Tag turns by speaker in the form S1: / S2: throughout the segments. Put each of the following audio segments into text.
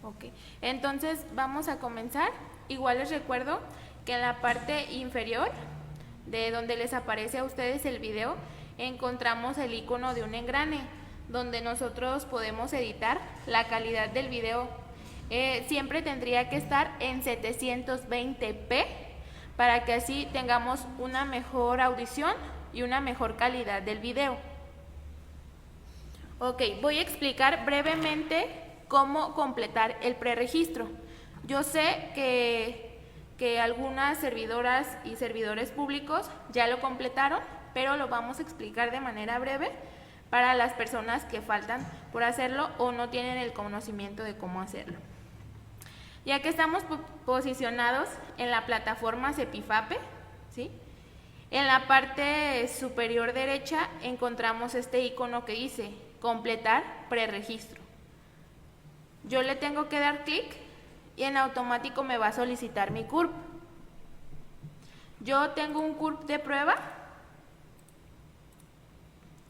S1: Ok, entonces vamos a comenzar. Igual les recuerdo que en la parte inferior de donde les aparece a ustedes el video, encontramos el icono de un engrane, donde nosotros podemos editar la calidad del video. Siempre tendría que estar en 720p para que así tengamos una mejor audición y una mejor calidad del video. Ok, voy a explicar brevemente cómo completar el preregistro. Yo sé que algunas servidoras y servidores públicos ya lo completaron, pero lo vamos a explicar de manera breve para las personas que faltan por hacerlo o no tienen el conocimiento de cómo hacerlo. Ya que estamos posicionados en la plataforma CEPIFAPE, ¿sí? En la parte superior derecha encontramos este icono que dice completar preregistro. Yo le tengo que dar clic y en automático me va a solicitar mi CURP. Yo tengo un CURP de prueba,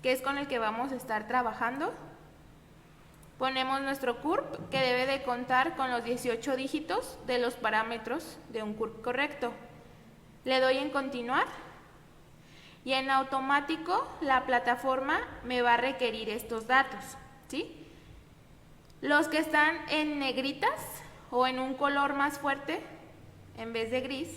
S1: que es con el que vamos a estar trabajando. Ponemos nuestro CURP, que debe de contar con los 18 dígitos de los parámetros de un CURP correcto. Le doy en continuar y en automático la plataforma me va a requerir estos datos, ¿sí? Los que están en negritas o en un color más fuerte en vez de gris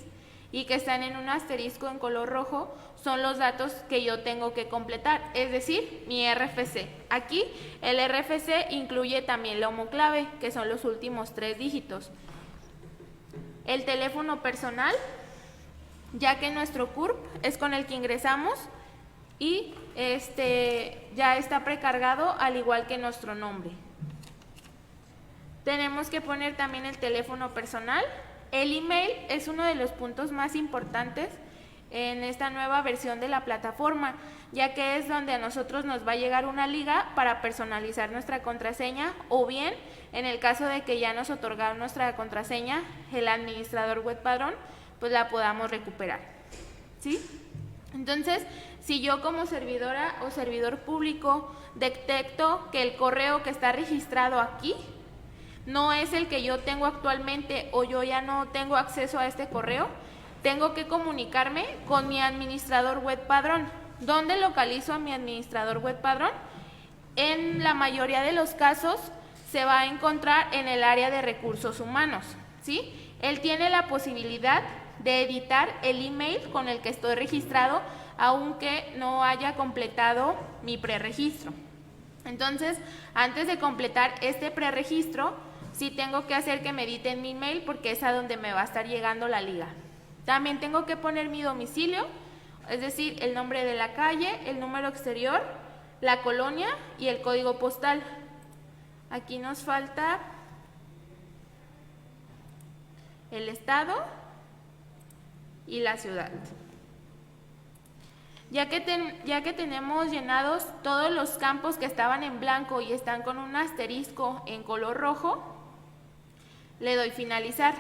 S1: y que están en un asterisco en color rojo son los datos que yo tengo que completar, es decir, mi RFC. Aquí el RFC incluye también la homoclave, que son los últimos 3 dígitos. El teléfono personal, ya que nuestro CURP es con el que ingresamos y ya está precargado al igual que nuestro nombre. Tenemos que poner también el teléfono personal. El email es uno de los puntos más importantes en esta nueva versión de la plataforma, ya que es donde a nosotros nos va a llegar una liga para personalizar nuestra contraseña, o bien, en el caso de que ya nos otorgaron nuestra contraseña, el administrador web padrón, pues la podamos recuperar, ¿sí? Entonces, si yo como servidora o servidor público detecto que el correo que está registrado aquí no es el que yo tengo actualmente o yo ya no tengo acceso a este correo, tengo que comunicarme con mi administrador web padrón. ¿Dónde localizo a mi administrador web padrón? En la mayoría de los casos se va a encontrar en el área de recursos humanos, ¿sí? Él tiene la posibilidad de editar el email con el que estoy registrado, aunque no haya completado mi preregistro. Entonces, antes de completar este preregistro, sí tengo que hacer que me editen mi email porque es a donde me va a estar llegando la liga. También tengo que poner mi domicilio, es decir, el nombre de la calle, el número exterior, la colonia y el código postal. Aquí nos falta el estado y la ciudad. Ya que tenemos llenados todos los campos que estaban en blanco y están con un asterisco en color rojo, le doy finalizar.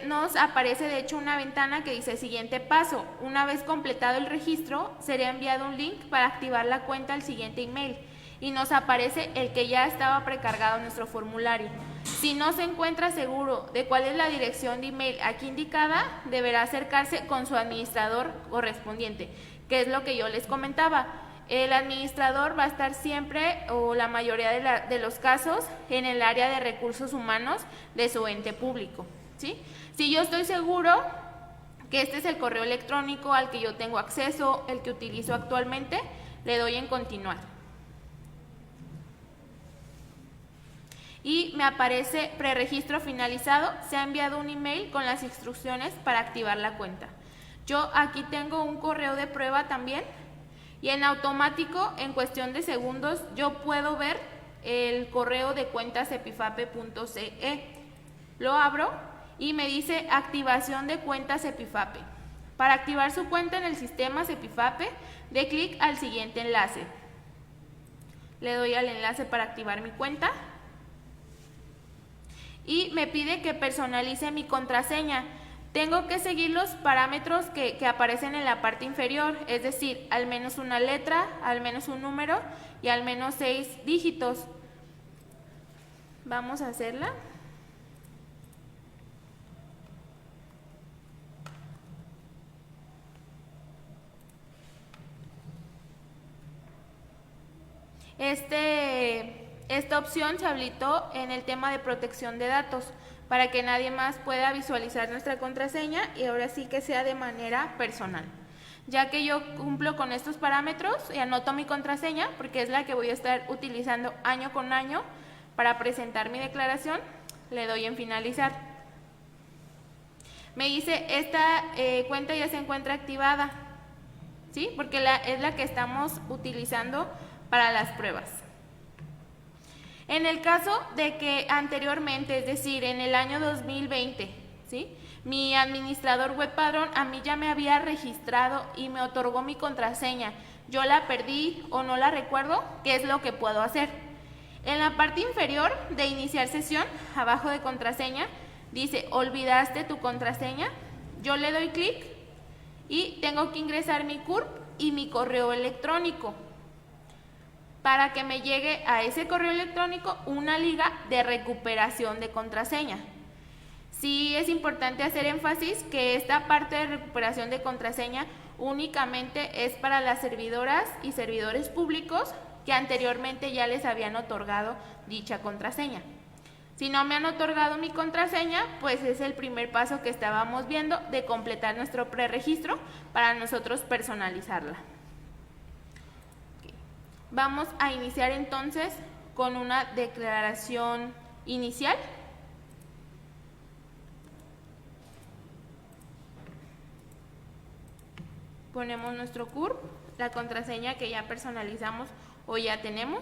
S1: Nos aparece de hecho una ventana que dice siguiente paso. Una vez completado el registro, será enviado un link para activar la cuenta al siguiente email y nos aparece el que ya estaba precargado en nuestro formulario. Si no se encuentra seguro de cuál es la dirección de email aquí indicada, deberá acercarse con su administrador correspondiente, que es lo que yo les comentaba. El administrador va a estar siempre, o la mayoría de los casos, en el área de recursos humanos de su ente público, ¿sí? Si yo estoy seguro que este es el correo electrónico al que yo tengo acceso, el que utilizo actualmente, le doy en continuar. Y me aparece preregistro finalizado, se ha enviado un email con las instrucciones para activar la cuenta. Yo aquí tengo un correo de prueba también y en automático, en cuestión de segundos, yo puedo ver el correo de cuenta cepifape.ce. Lo abro y me dice activación de cuenta CEPIFAPE. Para activar su cuenta en el sistema CEPIFAPE, dé clic al siguiente enlace. Le doy al enlace para activar mi cuenta y me pide que personalice mi contraseña. Tengo que seguir los parámetros que aparecen en la parte inferior, es decir, al menos una letra, al menos un número y al menos 6 dígitos. Vamos a hacerla. Esta opción se habilitó en el tema de protección de datos para que nadie más pueda visualizar nuestra contraseña y ahora sí que sea de manera personal. Ya que yo cumplo con estos parámetros y anoto mi contraseña, porque es la que voy a estar utilizando año con año para presentar mi declaración, le doy en finalizar. Me dice, esta cuenta ya se encuentra activada, ¿sí? Porque es la que estamos utilizando para las pruebas. En el caso de que anteriormente, es decir, en el año 2020, ¿sí?, mi administrador web padrón a mí ya me había registrado y me otorgó mi contraseña, yo la perdí o no la recuerdo, ¿qué es lo que puedo hacer? En la parte inferior de iniciar sesión, abajo de contraseña, dice olvidaste tu contraseña. Yo le doy clic y tengo que ingresar mi CURP y mi correo electrónico para que me llegue a ese correo electrónico una liga de recuperación de contraseña. Sí es importante hacer énfasis que esta parte de recuperación de contraseña únicamente es para las servidoras y servidores públicos que anteriormente ya les habían otorgado dicha contraseña. Si no me han otorgado mi contraseña, pues es el primer paso que estábamos viendo de completar nuestro preregistro para nosotros personalizarla. Okay. Vamos a iniciar entonces con una declaración inicial. Ponemos nuestro CURP, la contraseña que ya personalizamos o ya tenemos.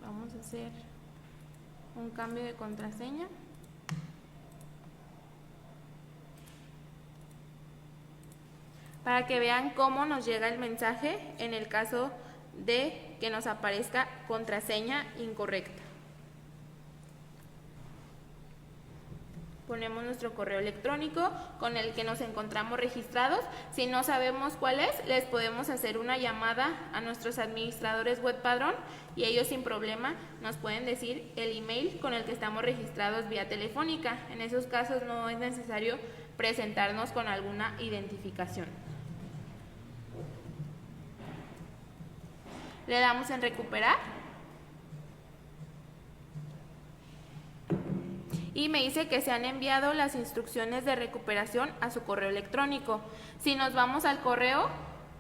S1: Vamos a hacer un cambio de contraseña. Para que vean cómo nos llega el mensaje en el caso de que nos aparezca contraseña incorrecta. Ponemos nuestro correo electrónico con el que nos encontramos registrados. Si no sabemos cuál es, les podemos hacer una llamada a nuestros administradores web padrón y ellos sin problema nos pueden decir el email con el que estamos registrados vía telefónica. En esos casos no es necesario presentarnos con alguna identificación. Le damos en recuperar y me dice que se han enviado las instrucciones de recuperación a su correo electrónico. Si nos vamos al correo,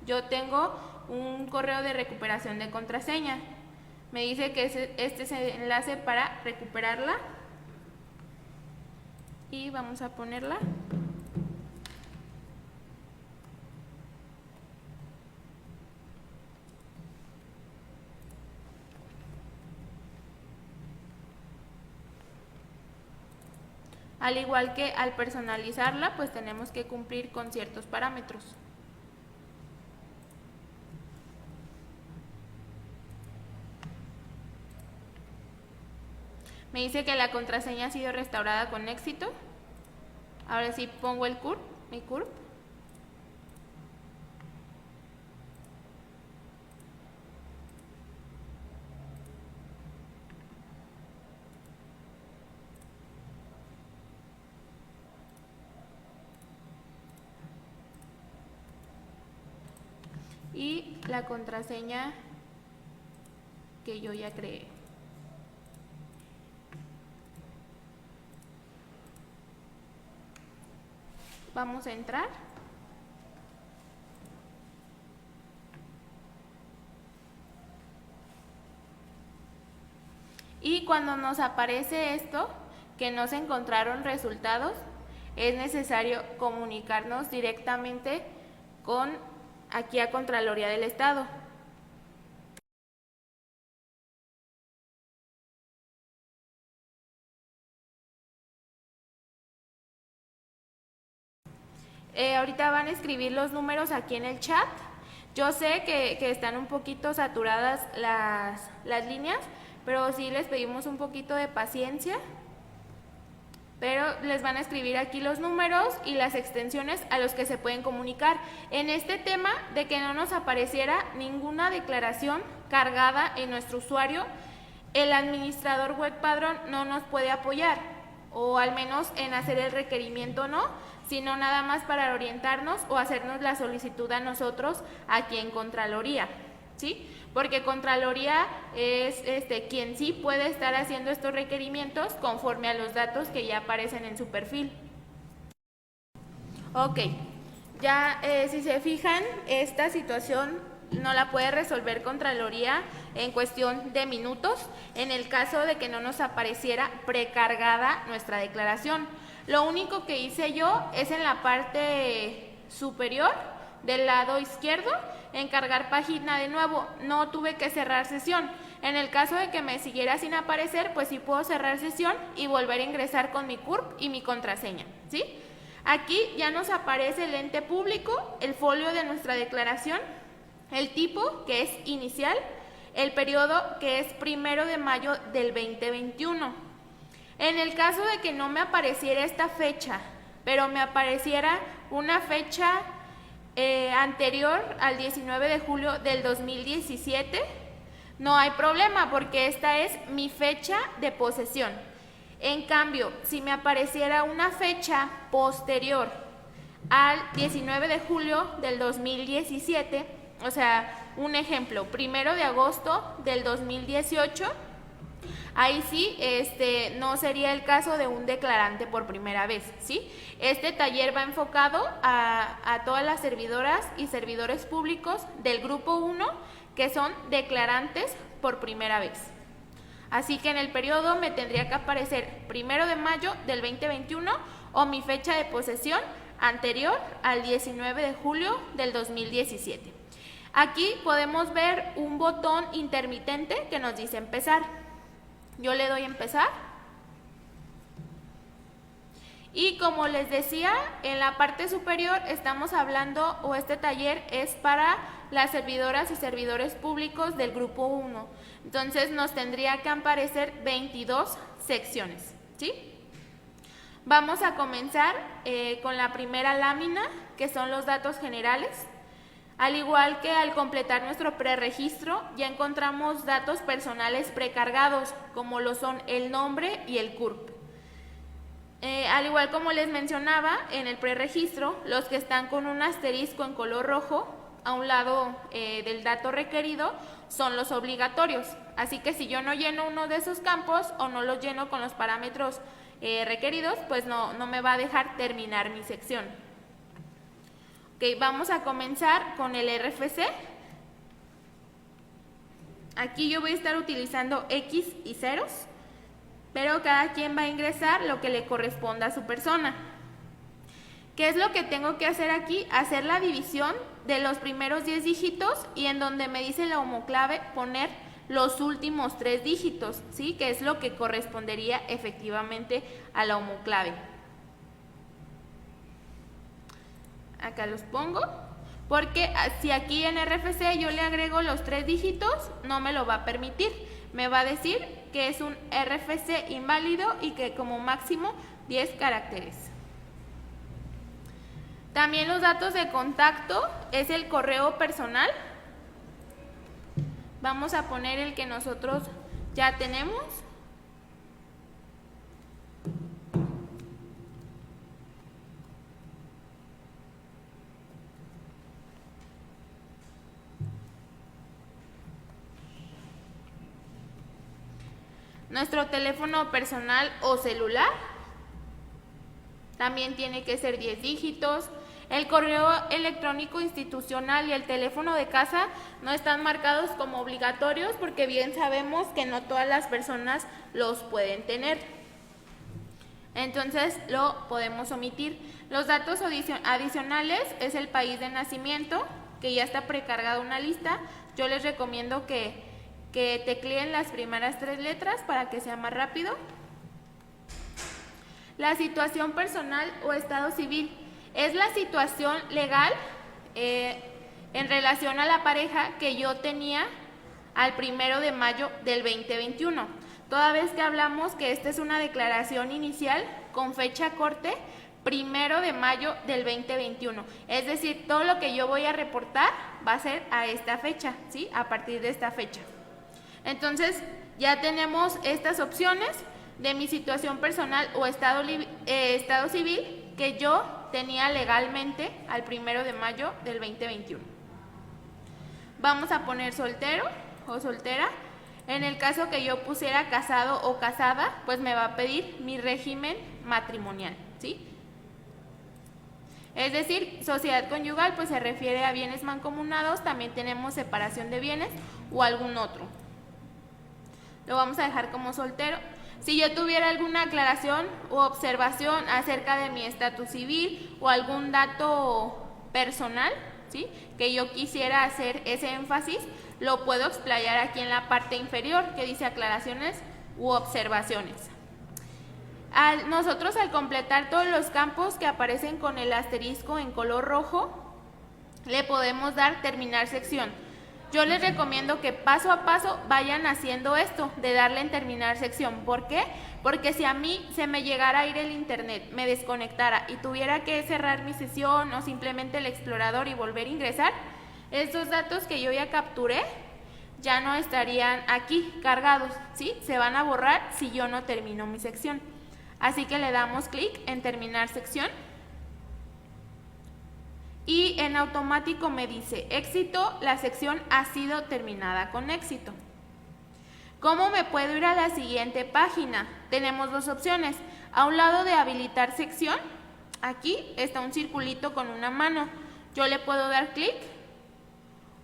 S1: yo tengo un correo de recuperación de contraseña. Me dice que este es el enlace para recuperarla y vamos a ponerla. Al igual que al personalizarla, pues tenemos que cumplir con ciertos parámetros. Me dice que la contraseña ha sido restaurada con éxito. Ahora sí pongo el CURP, mi CURP. Y la contraseña que yo ya creé. Vamos a entrar. Y cuando nos aparece esto, que no se encontraron resultados, es necesario comunicarnos directamente con aquí a Contraloría del Estado. Ahorita van a escribir los números aquí en el chat. Yo sé que están un poquito saturadas las líneas, pero sí les pedimos un poquito de paciencia. pero les van a escribir aquí los números y las extensiones a los que se pueden comunicar. En este tema de que no nos apareciera ninguna declaración cargada en nuestro usuario, el administrador web padrón no nos puede apoyar, o al menos en hacer el requerimiento no, sino nada más para orientarnos o hacernos la solicitud a nosotros aquí en Contraloría, ¿sí? Porque Contraloría es quien sí puede estar haciendo estos requerimientos conforme a los datos que ya aparecen en su perfil. Ok, ya si se fijan, esta situación no la puede resolver Contraloría en cuestión de minutos en el caso de que no nos apareciera precargada nuestra declaración. Lo único que hice yo es en la parte superior del lado izquierdo encargar página de nuevo, no tuve que cerrar sesión. En el caso de que me siguiera sin aparecer, pues sí puedo cerrar sesión y volver a ingresar con mi CURP y mi contraseña, ¿sí? Aquí ya nos aparece el ente público, el folio de nuestra declaración, el tipo, que es inicial, el periodo, que es 1 de mayo del 2021. En el caso de que no me apareciera esta fecha, pero me apareciera una fecha anterior al 19 de julio del 2017, no hay problema porque esta es mi fecha de posesión. En cambio, si me apareciera una fecha posterior al 19 de julio del 2017, o sea, un ejemplo, 1 de agosto del 2018, ahí sí, no sería el caso de un declarante por primera vez, ¿sí? Este taller va enfocado a todas las servidoras y servidores públicos del grupo 1 que son declarantes por primera vez. Así que en el periodo me tendría que aparecer 1 de mayo del 2021 o mi fecha de posesión anterior al 19 de julio del 2017. Aquí podemos ver un botón intermitente que nos dice empezar. Yo le doy empezar. Y como les decía, en la parte superior estamos hablando, o este taller es para las servidoras y servidores públicos del grupo 1. Entonces nos tendría que aparecer 22 secciones, ¿sí? Vamos a comenzar con la primera lámina, que son los datos generales. Al igual que al completar nuestro preregistro, ya encontramos datos personales precargados, como lo son el nombre y el CURP. Al igual como les mencionaba, en el preregistro, los que están con un asterisco en color rojo a un lado del dato requerido son los obligatorios. Así que si yo no lleno uno de esos campos o no los lleno con los parámetros requeridos, pues no me va a dejar terminar mi sección. Ok, vamos a comenzar con el RFC. Aquí yo voy a estar utilizando X y ceros, pero cada quien va a ingresar lo que le corresponda a su persona. ¿Qué es lo que tengo que hacer aquí? Hacer la división de los primeros 10 dígitos y en donde me dice la homoclave poner los últimos 3 dígitos, ¿sí? Que es lo que correspondería efectivamente a la homoclave. Acá los pongo, porque si aquí en RFC yo le agrego los 3 dígitos, no me lo va a permitir. Me va a decir que es un RFC inválido y que como máximo 10 caracteres. También los datos de contacto es el correo personal. Vamos a poner el que nosotros ya tenemos. Nuestro teléfono personal o celular también tiene que ser 10 dígitos. El correo electrónico institucional y el teléfono de casa no están marcados como obligatorios porque bien sabemos que no todas las personas los pueden tener. Entonces lo podemos omitir. Los datos adicionales es el país de nacimiento, que ya está precargada una lista. Yo les recomiendo que tecleen las primeras 3 letras para que sea más rápido. La situación personal o estado civil es la situación legal en relación a la pareja que yo tenía al 1 de mayo del 2021. toda vez que hablamos que esta es una declaración inicial con fecha corte 1 de mayo del 2021. Es decir, todo lo que yo voy a reportar va a ser a esta fecha, ¿sí? A partir de esta fecha. Entonces, ya tenemos estas opciones de mi situación personal o estado civil que yo tenía legalmente al 1 de mayo del 2021. Vamos a poner soltero o soltera. En el caso que yo pusiera casado o casada, pues me va a pedir mi régimen matrimonial, ¿sí? Es decir, sociedad conyugal pues se refiere a bienes mancomunados, también tenemos separación de bienes o algún otro. Lo vamos a dejar como soltero. Si yo tuviera alguna aclaración u observación acerca de mi estatus civil o algún dato personal, ¿sí?, que yo quisiera hacer ese énfasis, lo puedo explayar aquí en la parte inferior que dice aclaraciones u observaciones. Nosotros al completar todos los campos que aparecen con el asterisco en color rojo, le podemos dar terminar sección. Yo les recomiendo que paso a paso vayan haciendo esto, de darle en terminar sección. ¿Por qué? Porque si a mí se me llegara a ir el internet, me desconectara y tuviera que cerrar mi sesión o simplemente el explorador y volver a ingresar, estos datos que yo ya capturé ya no estarían aquí cargados, ¿sí? Se van a borrar si yo no termino mi sección. Así que le damos clic en terminar sección y en automático me dice éxito, la sección ha sido terminada con éxito. ¿Cómo me puedo ir a la siguiente página? Tenemos dos opciones. A un lado de habilitar sección, aquí está un circulito con una mano. Yo le puedo dar clic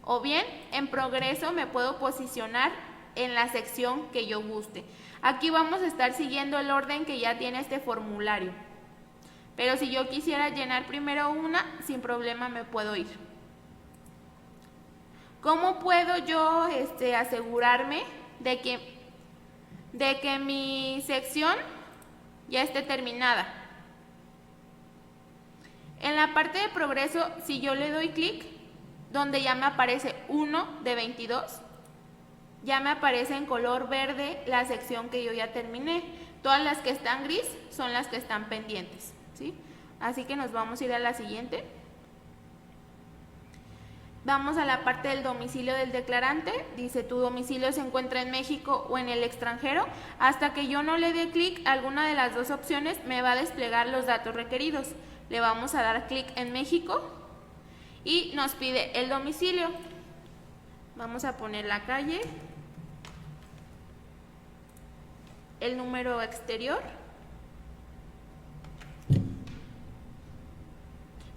S1: o bien en progreso me puedo posicionar en la sección que yo guste. Aquí vamos a estar siguiendo el orden que ya tiene este formulario. Pero si yo quisiera llenar primero una, sin problema me puedo ir. ¿Cómo puedo yo asegurarme de que mi sección ya esté terminada? En la parte de progreso, si yo le doy clic, donde ya me aparece 1 de 22, ya me aparece en color verde la sección que yo ya terminé. Todas las que están gris son las que están pendientes, ¿sí? Así que nos vamos a ir a la siguiente. Vamos a la parte del domicilio del declarante. Dice, tu domicilio se encuentra en México o en el extranjero. Hasta que yo no le dé clic a alguna de las dos opciones, me va a desplegar los datos requeridos. Le vamos a dar clic en México y nos pide el domicilio. Vamos a poner la calle, el número exterior,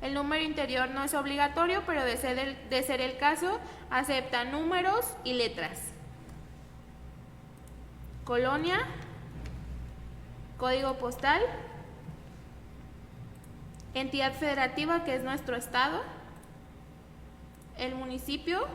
S1: el número interior no es obligatorio, pero de ser el caso, acepta números y letras. Colonia, código postal, entidad federativa, que es nuestro estado, el municipio,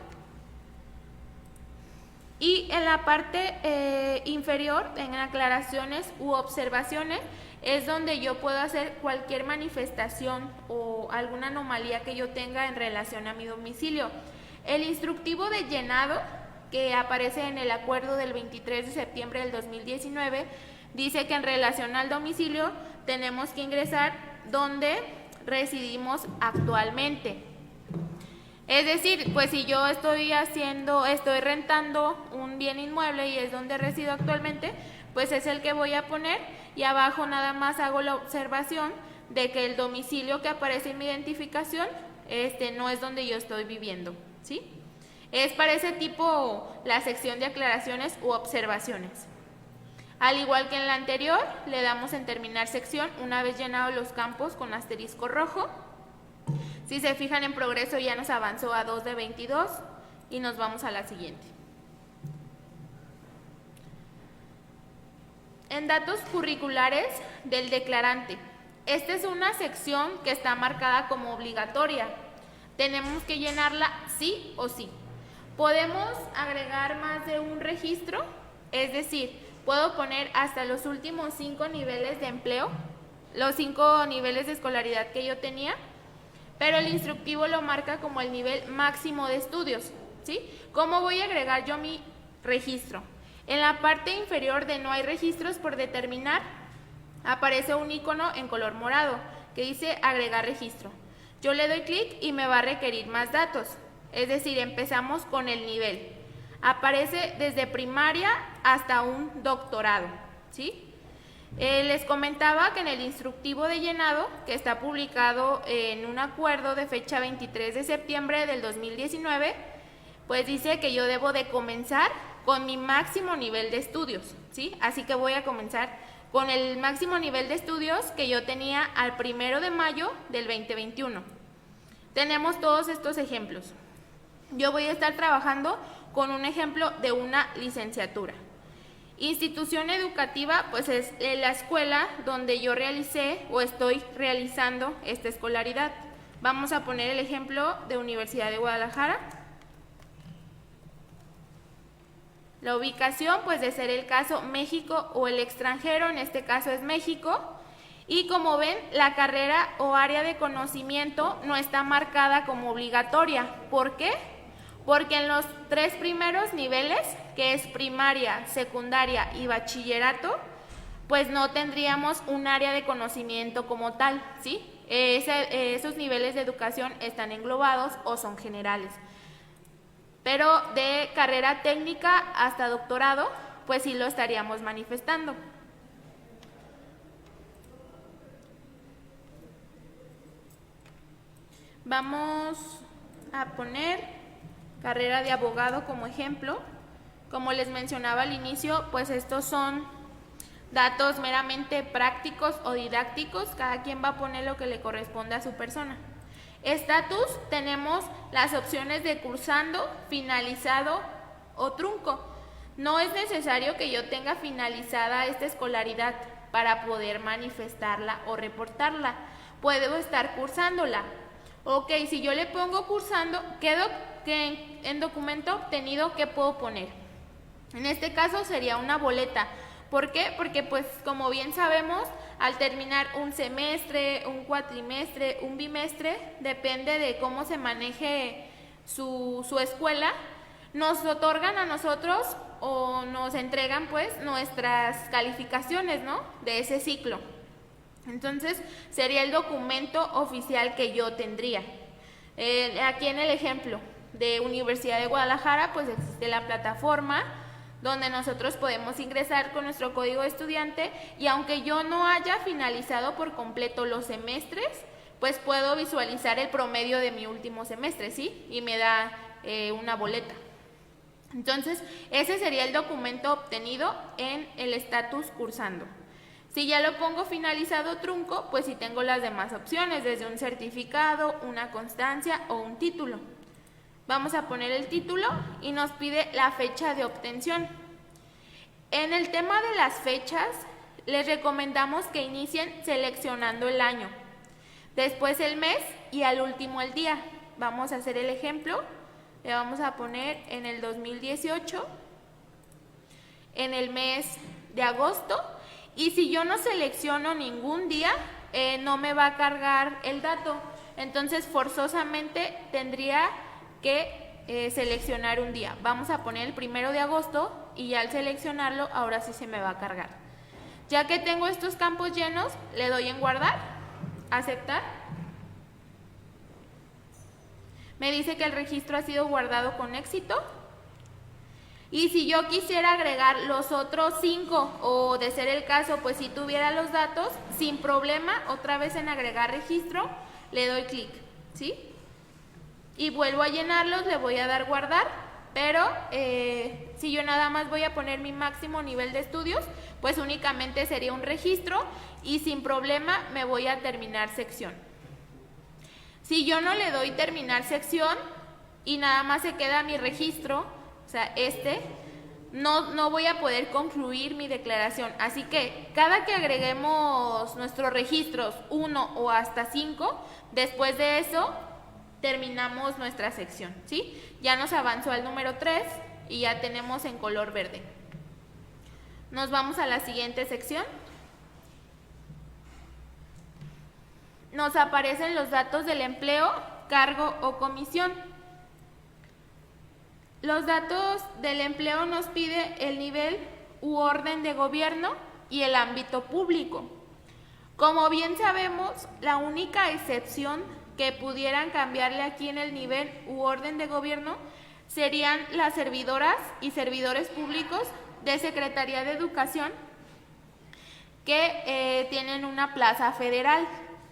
S1: y en la parte inferior, en aclaraciones u observaciones, es donde yo puedo hacer cualquier manifestación o alguna anomalía que yo tenga en relación a mi domicilio. El instructivo de llenado, que aparece en el acuerdo del 23 de septiembre del 2019, dice que en relación al domicilio tenemos que ingresar donde residimos actualmente. Es decir, pues si yo estoy rentando un bien inmueble y es donde resido actualmente, pues es el que voy a poner, y abajo nada más hago la observación de que el domicilio que aparece en mi identificación no es donde yo estoy viviendo, ¿sí? Es para ese tipo la sección de aclaraciones u observaciones. Al igual que en la anterior, le damos en terminar sección una vez llenados los campos con asterisco rojo. Si se fijan, en progreso ya nos avanzó a 2 de 22 y nos vamos a la siguiente. En datos curriculares del declarante. Esta es una sección que está marcada como obligatoria. Tenemos que llenarla sí o sí. Podemos agregar más de un registro, es decir, puedo poner hasta los últimos 5 niveles de empleo, los 5 niveles de escolaridad que yo tenía, pero el instructivo lo marca como el nivel máximo de estudios, ¿sí? ¿Cómo voy a agregar yo mi registro? En la parte inferior de no hay registros por determinar, aparece un icono en color morado que dice agregar registro. Yo le doy clic y me va a requerir más datos, es decir, empezamos con el nivel. Aparece desde primaria hasta un doctorado, ¿sí? Les comentaba que en el instructivo de llenado, que está publicado en un acuerdo de fecha 23 de septiembre del 2019, pues dice que yo debo de comenzar con mi máximo nivel de estudios, ¿sí? Así que voy a comenzar con el máximo nivel de estudios que yo tenía al 1 de mayo del 2021. Tenemos todos estos ejemplos. Yo voy a estar trabajando con un ejemplo de una licenciatura. Institución educativa, pues es la escuela donde yo realicé o estoy realizando esta escolaridad. Vamos a poner el ejemplo de Universidad de Guadalajara. La ubicación, pues de ser el caso México o el extranjero, en este caso es México. Y como ven, la carrera o área de conocimiento no está marcada como obligatoria. ¿Por qué? Porque en los 3 primeros niveles, que es primaria, secundaria y bachillerato, pues no tendríamos un área de conocimiento como tal, ¿sí? Esos niveles de educación están englobados o son generales. Pero de carrera técnica hasta doctorado, pues sí lo estaríamos manifestando. Vamos a poner carrera de abogado como ejemplo. Como les mencionaba al inicio, pues estos son datos meramente prácticos o didácticos. Cada quien va a poner lo que le corresponde a su persona. Estatus, tenemos las opciones de cursando, finalizado o trunco. No es necesario que yo tenga finalizada esta escolaridad para poder manifestarla o reportarla. Puedo estar cursándola. Ok, si yo le pongo cursando, quedo que en documento obtenido, ¿qué puedo poner? En este caso sería una boleta. ¿Por qué? Porque pues como bien sabemos, al terminar un semestre, un cuatrimestre, un bimestre, depende de cómo se maneje su escuela, nos otorgan a nosotros o nos entregan pues nuestras calificaciones, ¿no? De ese ciclo. Entonces sería el documento oficial que yo tendría. Aquí en el ejemplo de Universidad de Guadalajara, pues existe la plataforma donde nosotros podemos ingresar con nuestro código de estudiante y aunque yo no haya finalizado por completo los semestres, pues puedo visualizar el promedio de mi último semestre, ¿sí? Y me da una boleta. Entonces, ese sería el documento obtenido en el estatus cursando. Si ya lo pongo finalizado trunco, pues sí tengo las demás opciones, desde un certificado, una constancia o un título. Vamos a poner el título y nos pide la fecha de obtención. En el tema de las fechas, les recomendamos que inicien seleccionando el año, después el mes y al último el día. Vamos a hacer el ejemplo. Le vamos a poner en el 2018, en el mes de agosto. Y si yo no selecciono ningún día, no me va a cargar el dato. Entonces, forzosamente tendría que seleccionar un día. Vamos a poner el 1 de agosto y ya al seleccionarlo, ahora sí se me va a cargar. Ya que tengo estos campos llenos, le doy en guardar, aceptar. Me dice que el registro ha sido guardado con éxito. Y si yo quisiera agregar los otros 5 o de ser el caso, pues si tuviera los datos, sin problema, otra vez en agregar registro, le doy clic, ¿sí? Y vuelvo a llenarlos, le voy a dar guardar, pero si yo nada más voy a poner mi máximo nivel de estudios, pues únicamente sería un registro y sin problema me voy a terminar sección. Si yo no le doy terminar sección y nada más se queda mi registro, o sea, no voy a poder concluir mi declaración. Así que cada que agreguemos nuestros registros 1 o hasta 5, después de eso terminamos nuestra sección, ¿sí? Ya nos avanzó al número 3 y ya tenemos en color verde. Nos vamos a la siguiente sección. Nos aparecen los datos del empleo, cargo o comisión. Los datos del empleo nos pide el nivel u orden de gobierno y el ámbito público. Como bien sabemos, la única excepción que pudieran cambiarle aquí en el nivel u orden de gobierno serían las servidoras y servidores públicos de Secretaría de Educación que tienen una plaza federal,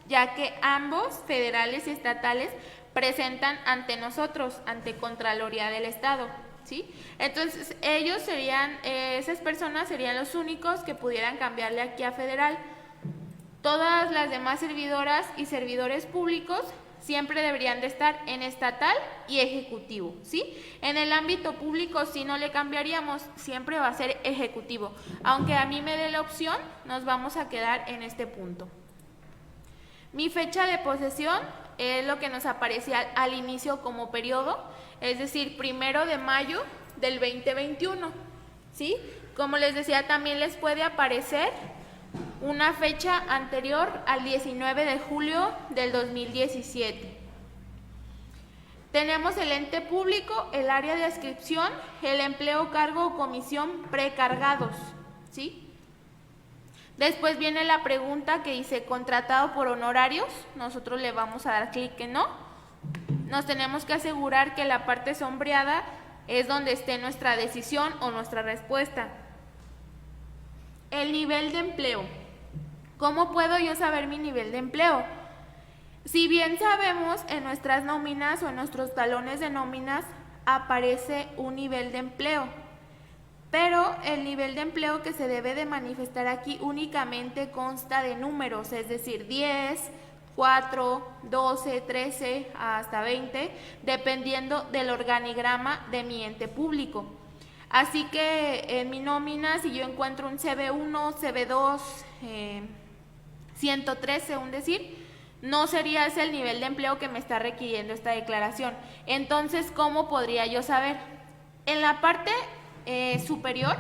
S1: ya que ambos, federales y estatales, presentan ante nosotros, ante Contraloría del Estado, ¿sí? Entonces, ellos serían, esas personas serían los únicos que pudieran cambiarle aquí a federal. Todas las demás servidoras y servidores públicos siempre deberían de estar en estatal y ejecutivo, ¿sí? En el ámbito público sí no le cambiaríamos, siempre va a ser ejecutivo. Aunque a mí me dé la opción, nos vamos a quedar en este punto. Mi fecha de posesión es lo que nos aparecía al inicio como periodo, es decir, 1 de mayo del 2021, ¿sí? Como les decía, también les puede aparecer una fecha anterior al 19 de julio del 2017. Tenemos el ente público, el área de adscripción, el empleo, cargo o comisión precargados, ¿sí? Después viene la pregunta que dice contratado por honorarios. Nosotros le vamos a dar clic en no. Nos tenemos que asegurar que la parte sombreada es donde esté nuestra decisión o nuestra respuesta. El nivel de empleo. ¿Cómo puedo yo saber mi nivel de empleo? Si bien sabemos, en nuestras nóminas o en nuestros talones de nóminas aparece un nivel de empleo, pero el nivel de empleo que se debe de manifestar aquí únicamente consta de números, es decir, 10, 4, 12, 13, hasta 20, dependiendo del organigrama de mi ente público. Así que en mi nómina, si yo encuentro un CB1, CB2, 113, un decir, no sería ese el nivel de empleo que me está requiriendo esta declaración. Entonces, ¿cómo podría yo saber? En la parte superior,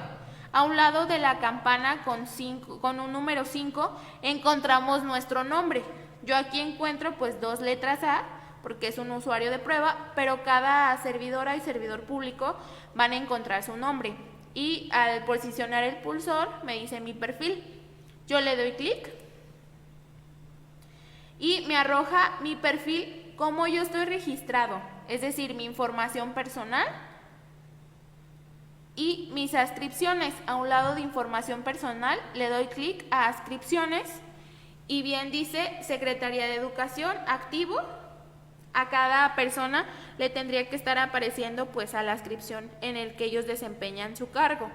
S1: a un lado de la campana con un número 5, encontramos nuestro nombre. Yo aquí encuentro pues 2 letras A, porque es un usuario de prueba, pero cada servidora y servidor público van a encontrar su nombre. Y al posicionar el pulsor me dice mi perfil. Yo le doy clic y me arroja mi perfil como yo estoy registrado, es decir, mi información personal y mis adscripciones. A un lado de información personal le doy clic a adscripciones y bien dice Secretaría de Educación activo. A cada persona le tendría que estar apareciendo pues a la adscripción en el que ellos desempeñan su cargo.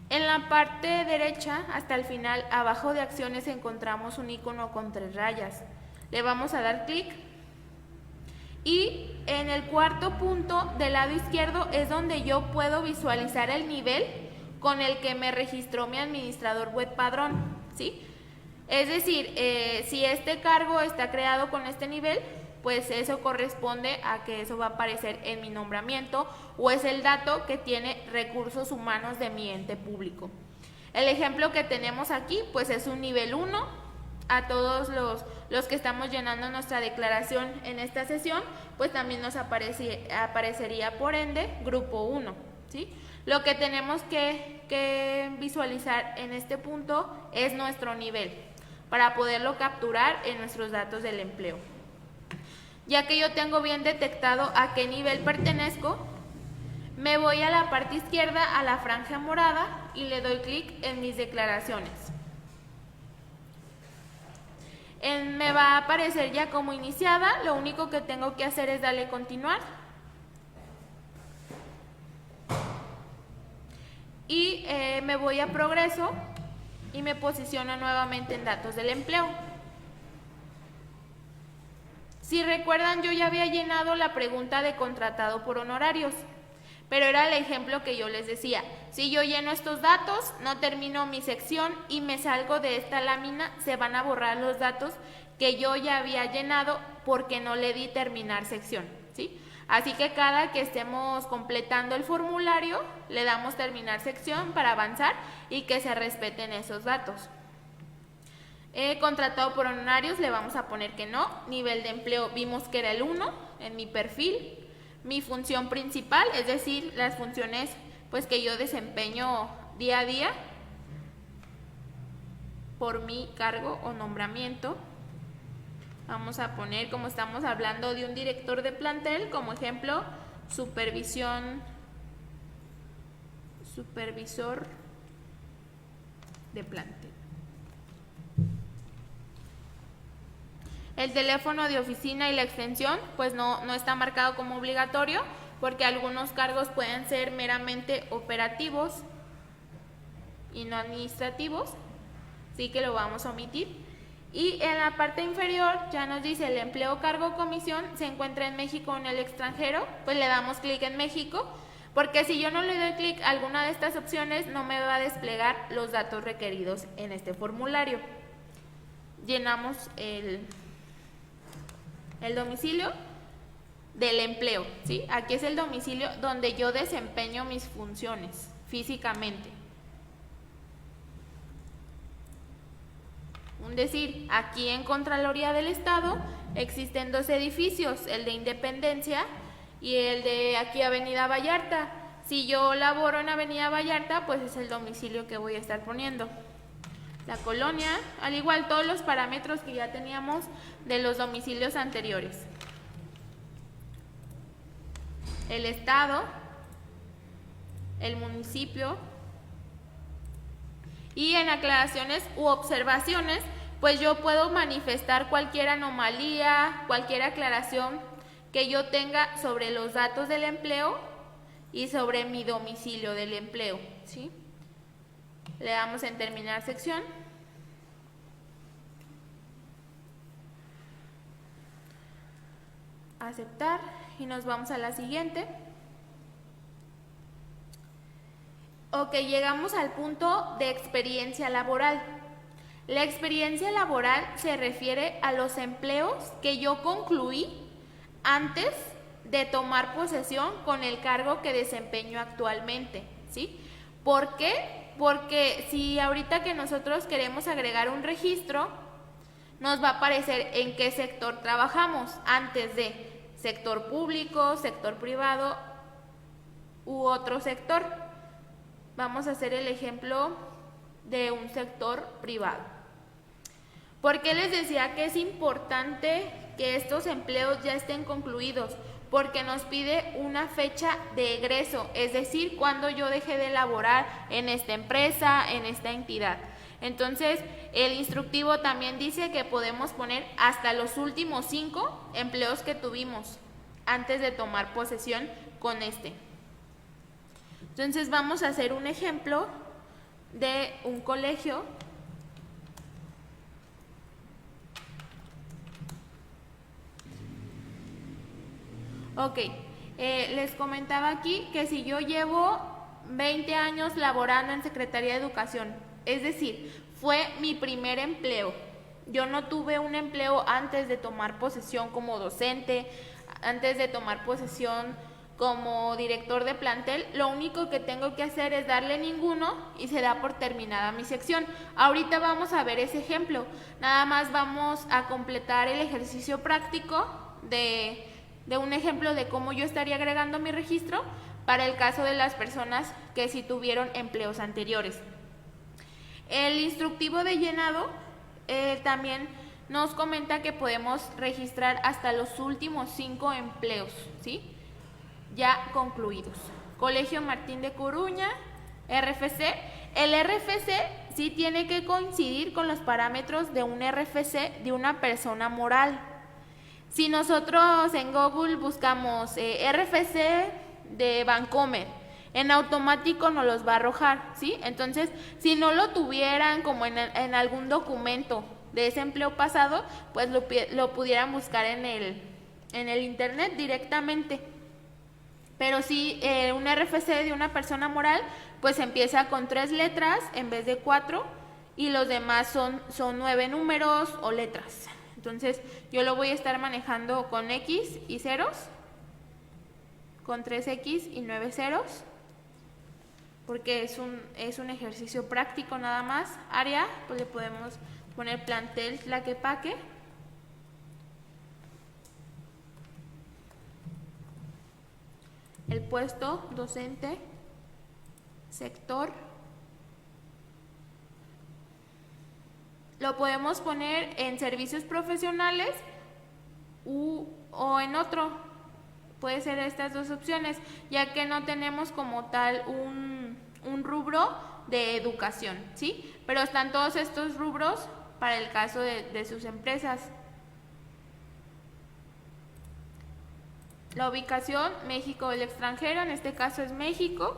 S1: En la parte derecha, hasta el final, abajo de acciones encontramos un icono con 3 rayas. Le vamos a dar clic y en el cuarto punto del lado izquierdo es donde yo puedo visualizar el nivel con el que me registró mi administrador web padrón, ¿sí? Es decir, si este cargo está creado con este nivel, pues eso corresponde a que eso va a aparecer en mi nombramiento o es el dato que tiene recursos humanos de mi ente público. El ejemplo que tenemos aquí pues es un nivel 1. A todos los que estamos llenando nuestra declaración en esta sesión, pues también nos aparecería por ende grupo 1, ¿sí? Lo que tenemos que visualizar en este punto es nuestro nivel para poderlo capturar en nuestros datos del empleo. Ya que yo tengo bien detectado a qué nivel pertenezco, me voy a la parte izquierda a la franja morada y le doy clic en mis declaraciones. Me va a aparecer ya como iniciada, lo único que tengo que hacer es darle continuar. Y me voy a progreso y me posiciono nuevamente en datos del empleo. Si recuerdan, yo ya había llenado la pregunta de contratado por honorarios, pero era el ejemplo que yo les decía. Si yo lleno estos datos, no termino mi sección y me salgo de esta lámina, se van a borrar los datos que yo ya había llenado porque no le di terminar sección, ¿sí? Así que cada que estemos completando el formulario, le damos terminar sección para avanzar y que se respeten esos datos. Contratado por honorarios, le vamos a poner que no. Nivel de empleo, vimos que era el 1 en mi perfil. mi función principal, es decir, las funciones pues que yo desempeño día a día por mi cargo o nombramiento. Vamos a poner, como estamos hablando de un director de plantel, como ejemplo, supervisor de plantel. El teléfono de oficina y la extensión pues no está marcado como obligatorio, porque algunos cargos pueden ser meramente operativos y no administrativos, así que lo vamos a omitir. Y en la parte inferior ya nos dice el empleo, cargo o comisión se encuentra en México o en el extranjero, pues le damos clic en México, porque si yo no le doy clic a alguna de estas opciones no me va a desplegar los datos requeridos en este formulario. Llenamos el domicilio del empleo, ¿sí? Aquí es el domicilio donde yo desempeño mis funciones físicamente. Un decir, aquí en Contraloría del Estado existen 2 edificios, el de Independencia y el de aquí Avenida Vallarta. Si yo laboro en Avenida Vallarta, pues es el domicilio que voy a estar poniendo. La colonia, al igual todos los parámetros que ya teníamos de los domicilios anteriores. El estado, el municipio, y en aclaraciones u observaciones, pues yo puedo manifestar cualquier anomalía, cualquier aclaración que yo tenga sobre los datos del empleo y sobre mi domicilio del empleo, ¿sí? Le damos en terminar sección. Aceptar y nos vamos a la siguiente. Ok, llegamos al punto de experiencia laboral. La experiencia laboral se refiere a los empleos que yo concluí antes de tomar posesión con el cargo que desempeño actualmente, ¿sí? ¿Por qué? Porque si ahorita que nosotros queremos agregar un registro, nos va a aparecer en qué sector trabajamos, antes de sector público, sector privado u otro sector. Vamos a hacer el ejemplo de un sector privado. ¿Por qué les decía que es importante que estos empleos ya estén concluidos? Porque nos pide una fecha de egreso, es decir, cuando yo dejé de laborar en esta empresa, en esta entidad. Entonces, el instructivo también dice que podemos poner hasta los últimos 5 empleos que tuvimos antes de tomar posesión con este. Entonces, vamos a hacer un ejemplo de un colegio. Ok, les comentaba aquí que si yo llevo 20 años laborando en Secretaría de Educación, es decir, fue mi primer empleo. Yo no tuve un empleo antes de tomar posesión como docente, antes de tomar posesión como director de plantel. Lo único que tengo que hacer es darle ninguno y se da por terminada mi sección. Ahorita vamos a ver ese ejemplo. Nada más vamos a completar el ejercicio práctico de un ejemplo de cómo yo estaría agregando mi registro para el caso de las personas que sí tuvieron empleos anteriores. El instructivo de llenado también nos comenta que podemos registrar hasta los últimos 5 empleos, ¿sí? Ya concluidos. Colegio Martín de Coruña, RFC. El RFC sí tiene que coincidir con los parámetros de un RFC de una persona moral. Si nosotros en Google buscamos RFC de Bancomer, en automático nos los va a arrojar, ¿sí? Entonces, si no lo tuvieran como en algún documento de ese empleo pasado, pues lo pudieran buscar en el internet directamente. Pero si un RFC de una persona moral, pues empieza con 3 letras en vez de 4 y los demás son 9 números o letras. Entonces, yo lo voy a estar manejando con X y ceros, con 3X y 9 ceros, porque es un ejercicio práctico nada más. Área, pues le podemos poner plantel Tlaquepaque. el puesto docente, sector. Lo podemos poner en servicios profesionales o en otro. Puede ser estas dos opciones, ya que no tenemos como tal un rubro de educación, ¿sí? Pero están todos estos rubros para el caso de sus empresas. La ubicación, México o el extranjero, en este caso es México.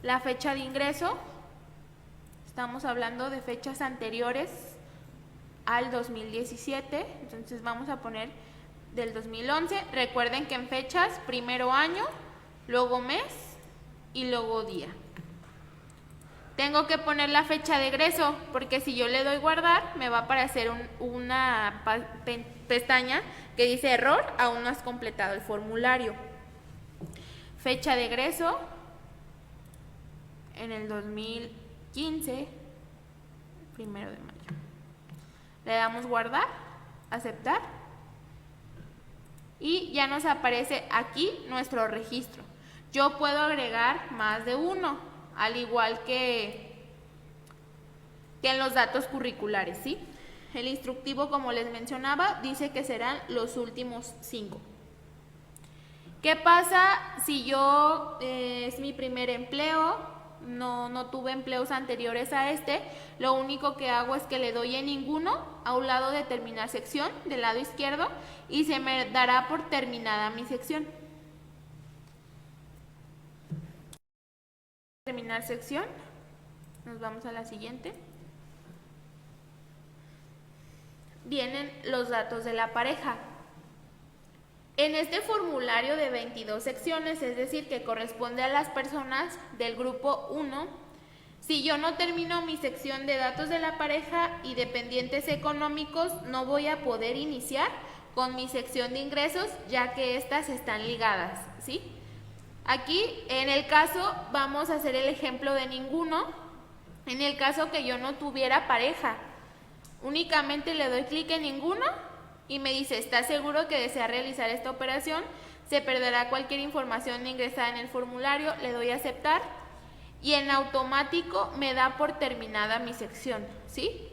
S1: La fecha de ingreso, estamos hablando de fechas anteriores al 2017, entonces vamos a poner del 2011. Recuerden que en fechas, primero año, luego mes y luego día. Tengo que poner la fecha de egreso, porque si yo le doy guardar, me va a aparecer una pestaña que dice error, aún no has completado el formulario. Fecha de egreso en el 2015, 1 de mayo. Le damos guardar, aceptar y ya nos aparece aquí nuestro registro. Yo puedo agregar más de uno, al igual que en los datos curriculares, ¿sí? El instructivo, como les mencionaba, dice que serán los últimos 5. ¿Qué pasa si yo es mi primer empleo, no tuve empleos anteriores a este? Lo único que hago es que le doy en ninguno a un lado de terminar sección, del lado izquierdo, y se me dará por terminada mi sección. Terminar sección, nos vamos a la siguiente. Vienen los datos de la pareja. En este formulario de 22 secciones, es decir, que corresponde a las personas del grupo 1, si yo no termino mi sección de datos de la pareja y dependientes económicos, no voy a poder iniciar con mi sección de ingresos, ya que estas están ligadas, ¿sí? Aquí, en el caso, vamos a hacer el ejemplo de ninguno. En el caso que yo no tuviera pareja, únicamente le doy clic en ninguno y me dice, ¿estás seguro que desea realizar esta operación? Se perderá cualquier información ingresada en el formulario, le doy a aceptar y en automático me da por terminada mi sección, ¿sí?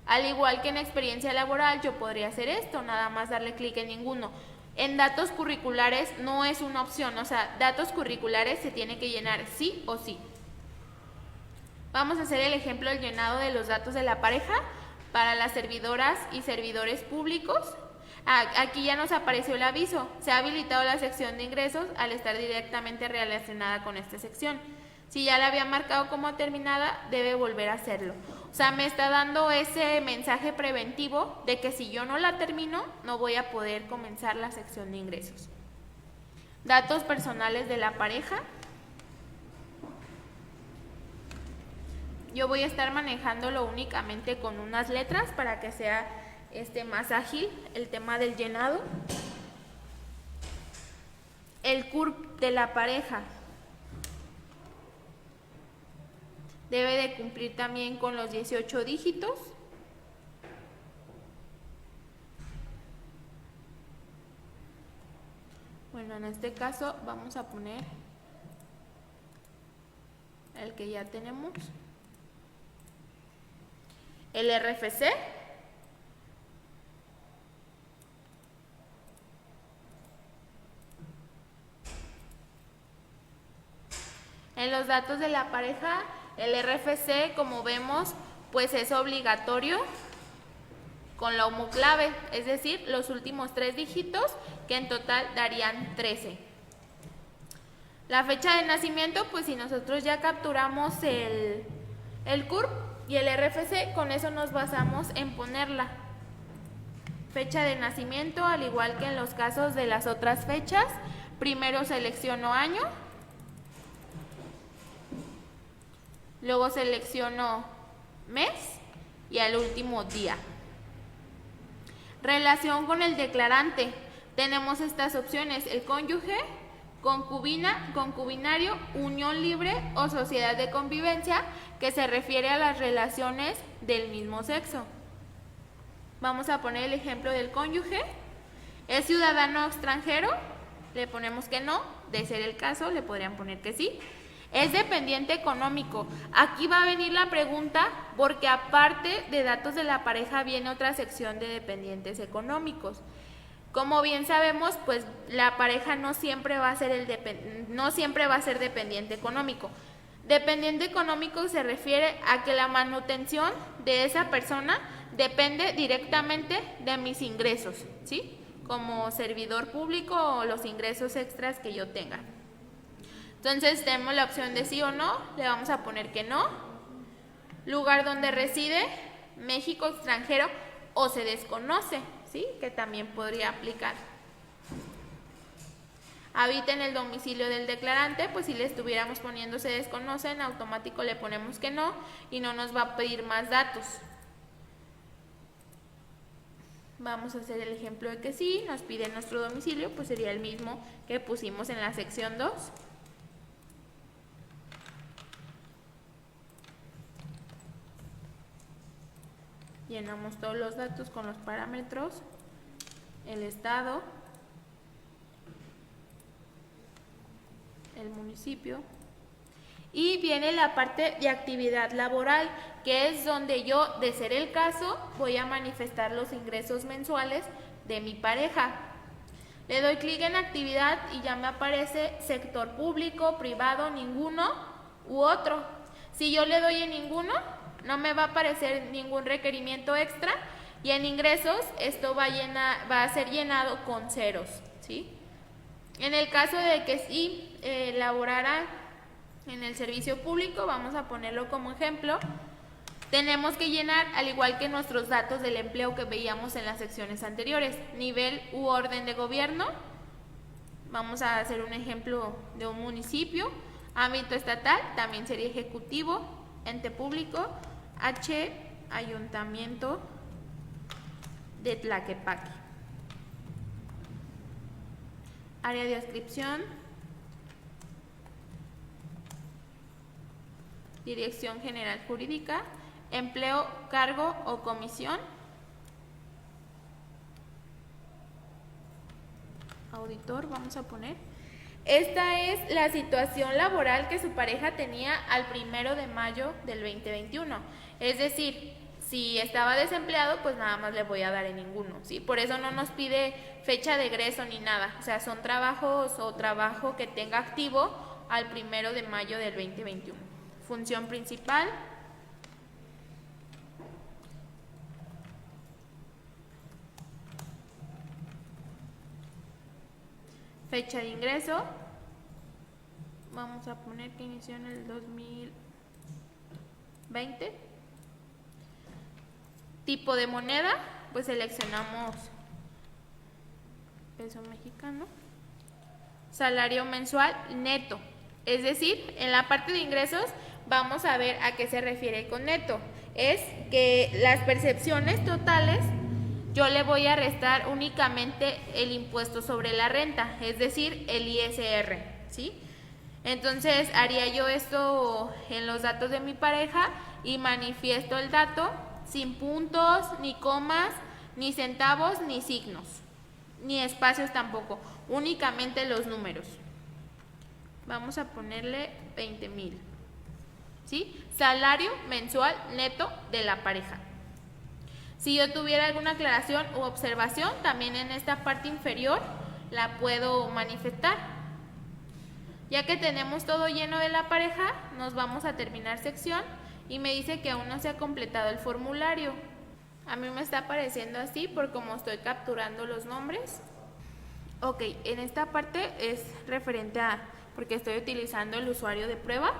S1: Al igual que en experiencia laboral, yo podría hacer esto, nada más darle clic en ninguno. En datos curriculares no es una opción, o sea, datos curriculares se tiene que llenar sí o sí. Vamos a hacer el ejemplo del llenado de los datos de la pareja para las servidoras y servidores públicos. Aquí ya nos apareció el aviso, se ha habilitado la sección de ingresos al estar directamente relacionada con esta sección. Si ya la había marcado como terminada, debe volver a hacerlo. O sea, me está dando ese mensaje preventivo de que si yo no la termino, no voy a poder comenzar la sección de ingresos. Datos personales de la pareja. Yo voy a estar manejándolo únicamente con unas letras para que sea más ágil el tema del llenado. El CURP de la pareja debe de cumplir también con los 18 dígitos. Bueno, en este caso vamos a poner el que ya tenemos. El RFC. En los datos de la pareja, el RFC, como vemos, pues es obligatorio con la homoclave, es decir, los últimos 3 dígitos, que en total darían 13. La fecha de nacimiento, pues si nosotros ya capturamos el CURP y el RFC, con eso nos basamos en ponerla. Fecha de nacimiento, al igual que en los casos de las otras fechas, primero selecciono año, luego selecciono mes y al último día. Relación con el declarante. Tenemos estas opciones: el cónyuge, concubina, concubinario, unión libre o sociedad de convivencia, que se refiere a las relaciones del mismo sexo. Vamos a poner el ejemplo del cónyuge. Es ciudadano extranjero, le ponemos que no. De ser el caso, le podrían poner que sí. Es dependiente económico. Aquí va a venir la pregunta porque aparte de datos de la pareja viene otra sección de dependientes económicos. Como bien sabemos, pues la pareja no siempre va a ser dependiente económico. Dependiente económico se refiere a que la manutención de esa persona depende directamente de mis ingresos, ¿sí? Como servidor público o los ingresos extras que yo tenga. Entonces tenemos la opción de sí o no, le vamos a poner que no. Lugar donde reside, México, extranjero o se desconoce, ¿sí? Que también podría aplicar. Habita en el domicilio del declarante, pues si le estuviéramos poniendo se desconoce, en automático le ponemos que no y no nos va a pedir más datos. Vamos a hacer el ejemplo de que sí, nos pide nuestro domicilio, pues sería el mismo que pusimos en la sección 2. Llenamos todos los datos con los parámetros, el estado, el municipio y viene la parte de actividad laboral, que es donde yo, de ser el caso, voy a manifestar los ingresos mensuales de mi pareja. Le doy clic en actividad y ya me aparece sector público, privado, ninguno u otro. Si yo le doy en ninguno, no me va a aparecer ningún requerimiento extra y en ingresos esto va a ser llenado con ceros, ¿sí? En el caso de que sí laborara en el servicio público, vamos a ponerlo como ejemplo, tenemos que llenar, al igual que nuestros datos del empleo que veíamos en las secciones anteriores, nivel u orden de gobierno. Vamos a hacer un ejemplo de un municipio, ámbito estatal, también sería ejecutivo, ente público, H, ayuntamiento de Tlaquepaque. Área de adscripción, dirección general jurídica, empleo, cargo o comisión, auditor, vamos a poner. Esta es la situación laboral que su pareja tenía al 1 de mayo del 2021. Es decir, si estaba desempleado, pues nada más le voy a dar en ninguno, ¿sí? Por eso no nos pide fecha de egreso ni nada. O sea, son trabajos o trabajo que tenga activo al 1 de mayo del 2021. Función principal. Fecha de ingreso. Vamos a poner que inició en el 2020. Tipo de moneda, pues seleccionamos peso mexicano. Salario mensual neto. Es decir, en la parte de ingresos vamos a ver a qué se refiere con neto. Es que las percepciones totales yo le voy a restar únicamente el impuesto sobre la renta, es decir, el ISR, ¿sí? Entonces haría yo esto en los datos de mi pareja y manifiesto el dato sin puntos, ni comas, ni centavos, ni signos, ni espacios tampoco, únicamente los números. Vamos a ponerle 20,000, ¿sí? Salario mensual neto de la pareja. Si yo tuviera alguna aclaración u observación, también en esta parte inferior la puedo manifestar. Ya que tenemos todo lleno de la pareja, nos vamos a terminar sección y me dice que aún no se ha completado el formulario. A mí me está apareciendo así por como estoy capturando los nombres. Ok, en esta parte es referente a, porque estoy utilizando el usuario de prueba.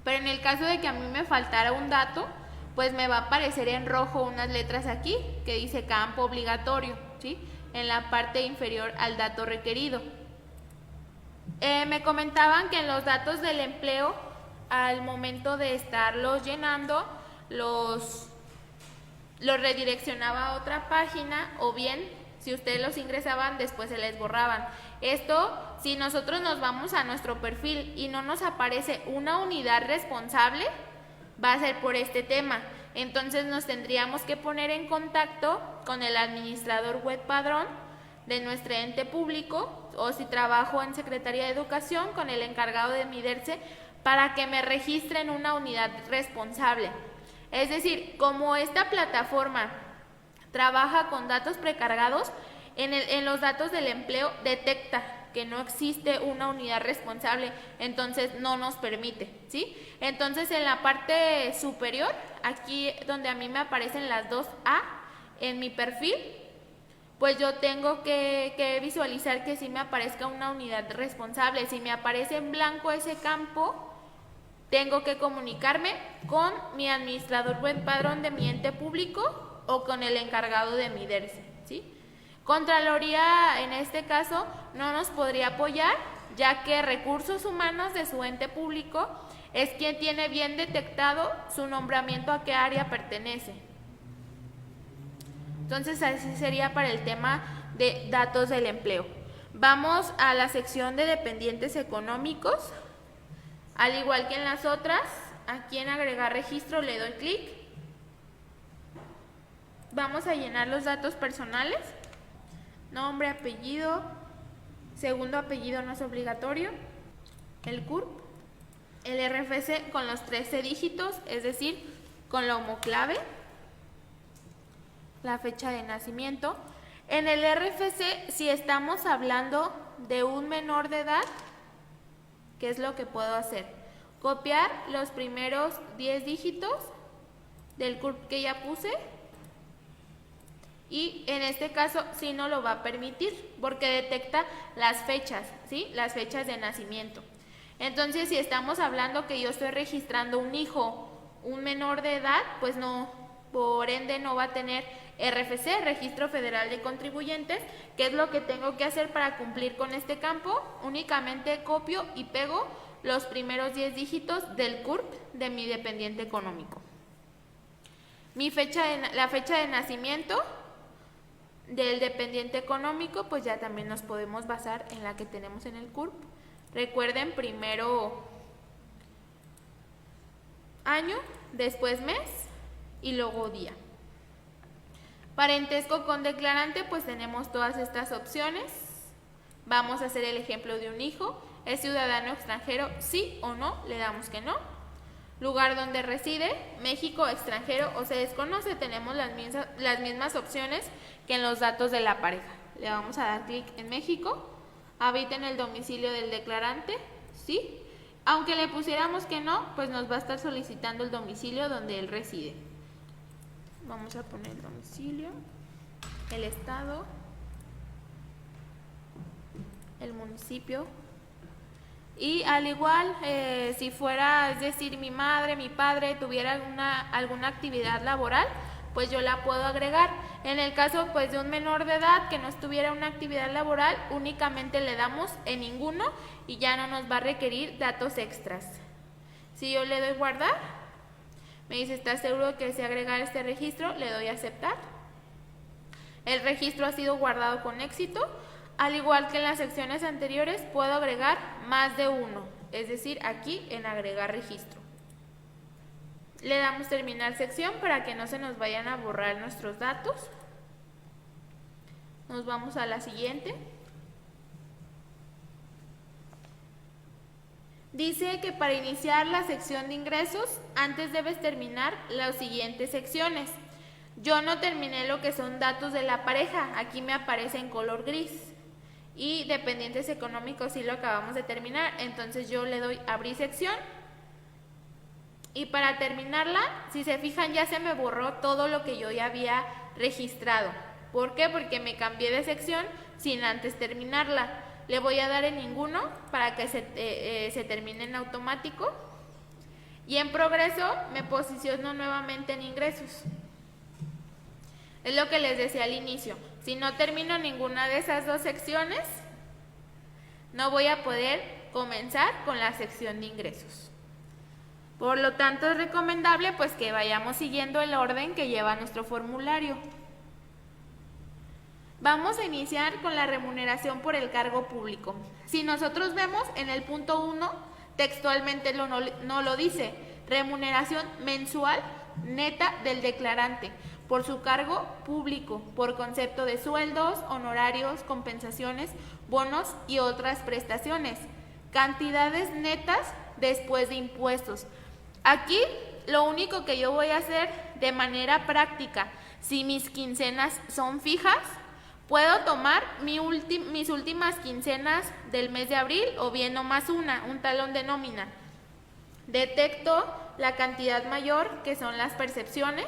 S1: Pero en el caso de que a mí me faltara un dato, pues me va a aparecer en rojo unas letras aquí que dice campo obligatorio, ¿sí? En la parte inferior al dato requerido. Me comentaban que en los datos del empleo, al momento de estarlos llenando, los redireccionaba a otra página, o bien, si ustedes los ingresaban, después se les borraban. Esto, si nosotros nos vamos a nuestro perfil y no nos aparece una unidad responsable, va a ser por este tema. Entonces nos tendríamos que poner en contacto con el administrador web padrón de nuestro ente público, o si trabajo en Secretaría de Educación, con el encargado de mi DERCE, para que me registren una unidad responsable. Es decir, como esta plataforma trabaja con datos precargados, en los datos del empleo detecta que no existe una unidad responsable, entonces no nos permite, ¿sí? Entonces en la parte superior, aquí donde a mí me aparecen las 2A en mi perfil, pues yo tengo que visualizar que sí me aparezca una unidad responsable. Si me aparece en blanco ese campo, tengo que comunicarme con mi administrador o padrón de mi ente público o con el encargado de mi DERCE, ¿sí? Contraloría en este caso no nos podría apoyar, ya que Recursos Humanos de su ente público es quien tiene bien detectado su nombramiento a qué área pertenece. Entonces así sería para el tema de datos del empleo. Vamos a la sección de dependientes económicos. Al igual que en las otras, aquí en agregar registro le doy clic. Vamos a llenar los datos personales. Nombre, apellido, segundo apellido no es obligatorio, el CURP, el RFC con los 13 dígitos, es decir, con la homoclave, la fecha de nacimiento. En el RFC, si estamos hablando de un menor de edad, ¿qué es lo que puedo hacer? Copiar los primeros 10 dígitos del CURP que ya puse, y en este caso sí no lo va a permitir porque detecta las fechas, ¿sí? Las fechas de nacimiento. Entonces, si estamos hablando que yo estoy registrando un hijo, un menor de edad, pues no, por ende no va a tener RFC, Registro Federal de Contribuyentes. ¿Qué es lo que tengo que hacer para cumplir con este campo? Únicamente copio y pego los primeros 10 dígitos del CURP de mi dependiente económico. La fecha de nacimiento del dependiente económico, pues ya también nos podemos basar en la que tenemos en el CURP. Recuerden, primero año, después mes y luego día. Parentesco con declarante, pues tenemos todas estas opciones. Vamos a hacer el ejemplo de un hijo. ¿Es ciudadano extranjero? Sí o no, le damos que no. Lugar donde reside, México, extranjero o se desconoce, tenemos las mismas opciones que en los datos de la pareja. Le vamos a dar clic en México. Habita en el domicilio del declarante, sí. Aunque le pusiéramos que no, pues nos va a estar solicitando el domicilio donde él reside. Vamos a poner el domicilio, el estado, el municipio. Y al igual, si fuera, es decir, mi madre, mi padre tuviera alguna actividad laboral, pues yo la puedo agregar. En el caso pues de un menor de edad que no estuviera una actividad laboral, únicamente le damos en ninguno y ya no nos va a requerir datos extras. Si yo le doy guardar, me dice, ¿estás seguro de que desea agregar este registro? Le doy a aceptar. El registro ha sido guardado con éxito. Al igual que en las secciones anteriores, puedo agregar más de uno, es decir, aquí en agregar registro. Le damos terminar sección para que no se nos vayan a borrar nuestros datos. Nos vamos a la siguiente. Dice que para iniciar la sección de ingresos, antes debes terminar las siguientes secciones. Yo no terminé lo que son datos de la pareja, aquí me aparece en color gris. Y dependientes económicos sí lo acabamos de terminar, entonces yo le doy abrir sección. Y para terminarla, si se fijan, ya se me borró todo lo que yo ya había registrado. ¿Por qué? Porque me cambié de sección sin antes terminarla. Le voy a dar en ninguno para que se termine en automático. Y en progreso me posiciono nuevamente en ingresos. Es lo que les decía al inicio. Si no termino ninguna de esas dos secciones, no voy a poder comenzar con la sección de ingresos. Por lo tanto, es recomendable pues que vayamos siguiendo el orden que lleva nuestro formulario. Vamos a iniciar con la remuneración por el cargo público. Si nosotros vemos en el punto 1, textualmente no lo dice, remuneración mensual neta del declarante por su cargo público, por concepto de sueldos, honorarios, compensaciones, bonos y otras prestaciones. Cantidades netas después de impuestos. Aquí lo único que yo voy a hacer de manera práctica, si mis quincenas son fijas, puedo tomar mis últimas quincenas del mes de abril o bien nomás un talón de nómina. Detecto la cantidad mayor, que son las percepciones.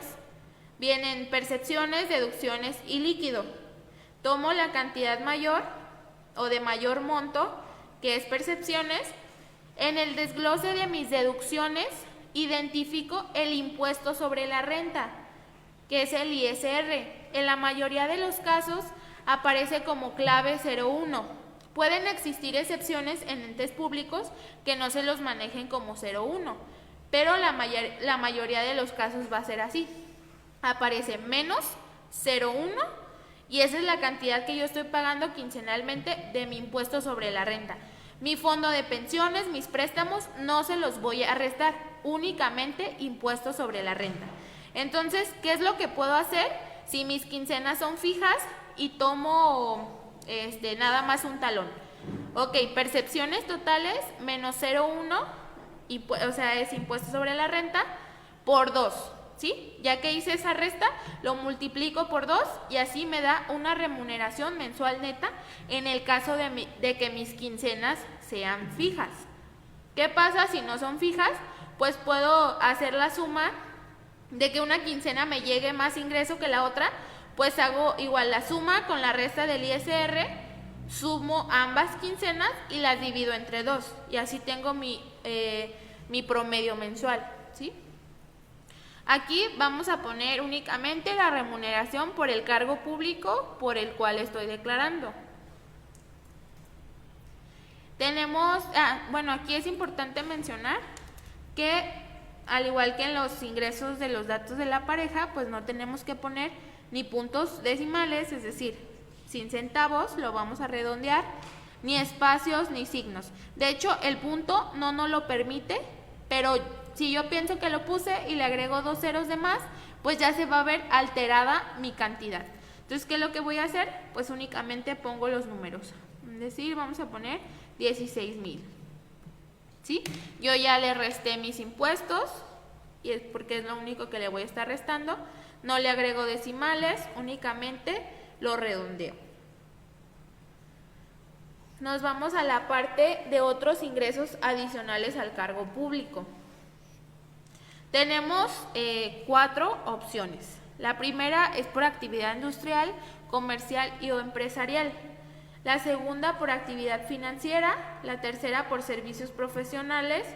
S1: Vienen percepciones, deducciones y líquido. Tomo la cantidad mayor o de mayor monto, que es percepciones. En el desglose de mis deducciones identifico el impuesto sobre la renta, que es el ISR. En la mayoría de los casos aparece como clave 01. Pueden existir excepciones en entes públicos que no se los manejen como 01, pero la mayoría de los casos va a ser así. Aparece menos 01 y esa es la cantidad que yo estoy pagando quincenalmente de mi impuesto sobre la renta. Mi fondo de pensiones, mis préstamos, no se los voy a restar, únicamente impuesto sobre la renta. Entonces, ¿qué es lo que puedo hacer si mis quincenas son fijas y tomo nada más un talón? Ok, percepciones totales menos 0,1, o sea, es impuesto sobre la renta, por 2, ¿sí? Ya que hice esa resta, lo multiplico por 2 y así me da una remuneración mensual neta en el caso de que mis quincenas sean fijas. ¿Qué pasa si no son fijas? Pues puedo hacer la suma de que una quincena me llegue más ingreso que la otra, pues hago igual la suma con la resta del ISR, sumo ambas quincenas y las divido entre 2 y así tengo mi promedio mensual, ¿sí? Aquí vamos a poner únicamente la remuneración por el cargo público por el cual estoy declarando. Tenemos, bueno, aquí es importante mencionar que al igual que en los ingresos de los datos de la pareja, pues no tenemos que poner ni puntos decimales, es decir, sin centavos, lo vamos a redondear, ni espacios ni signos. De hecho, el punto no nos lo permite, pero si yo pienso que lo puse y le agrego 2 ceros de más, pues ya se va a ver alterada mi cantidad. Entonces, ¿qué es lo que voy a hacer? Pues únicamente pongo los números. Es decir, vamos a poner 16,000. ¿Sí? Yo ya le resté mis impuestos, y es porque es lo único que le voy a estar restando. No le agrego decimales, únicamente lo redondeo. Nos vamos a la parte de otros ingresos adicionales al cargo público. Tenemos 4 opciones. La primera es por actividad industrial, comercial y o empresarial. La segunda por actividad financiera, la tercera por servicios profesionales,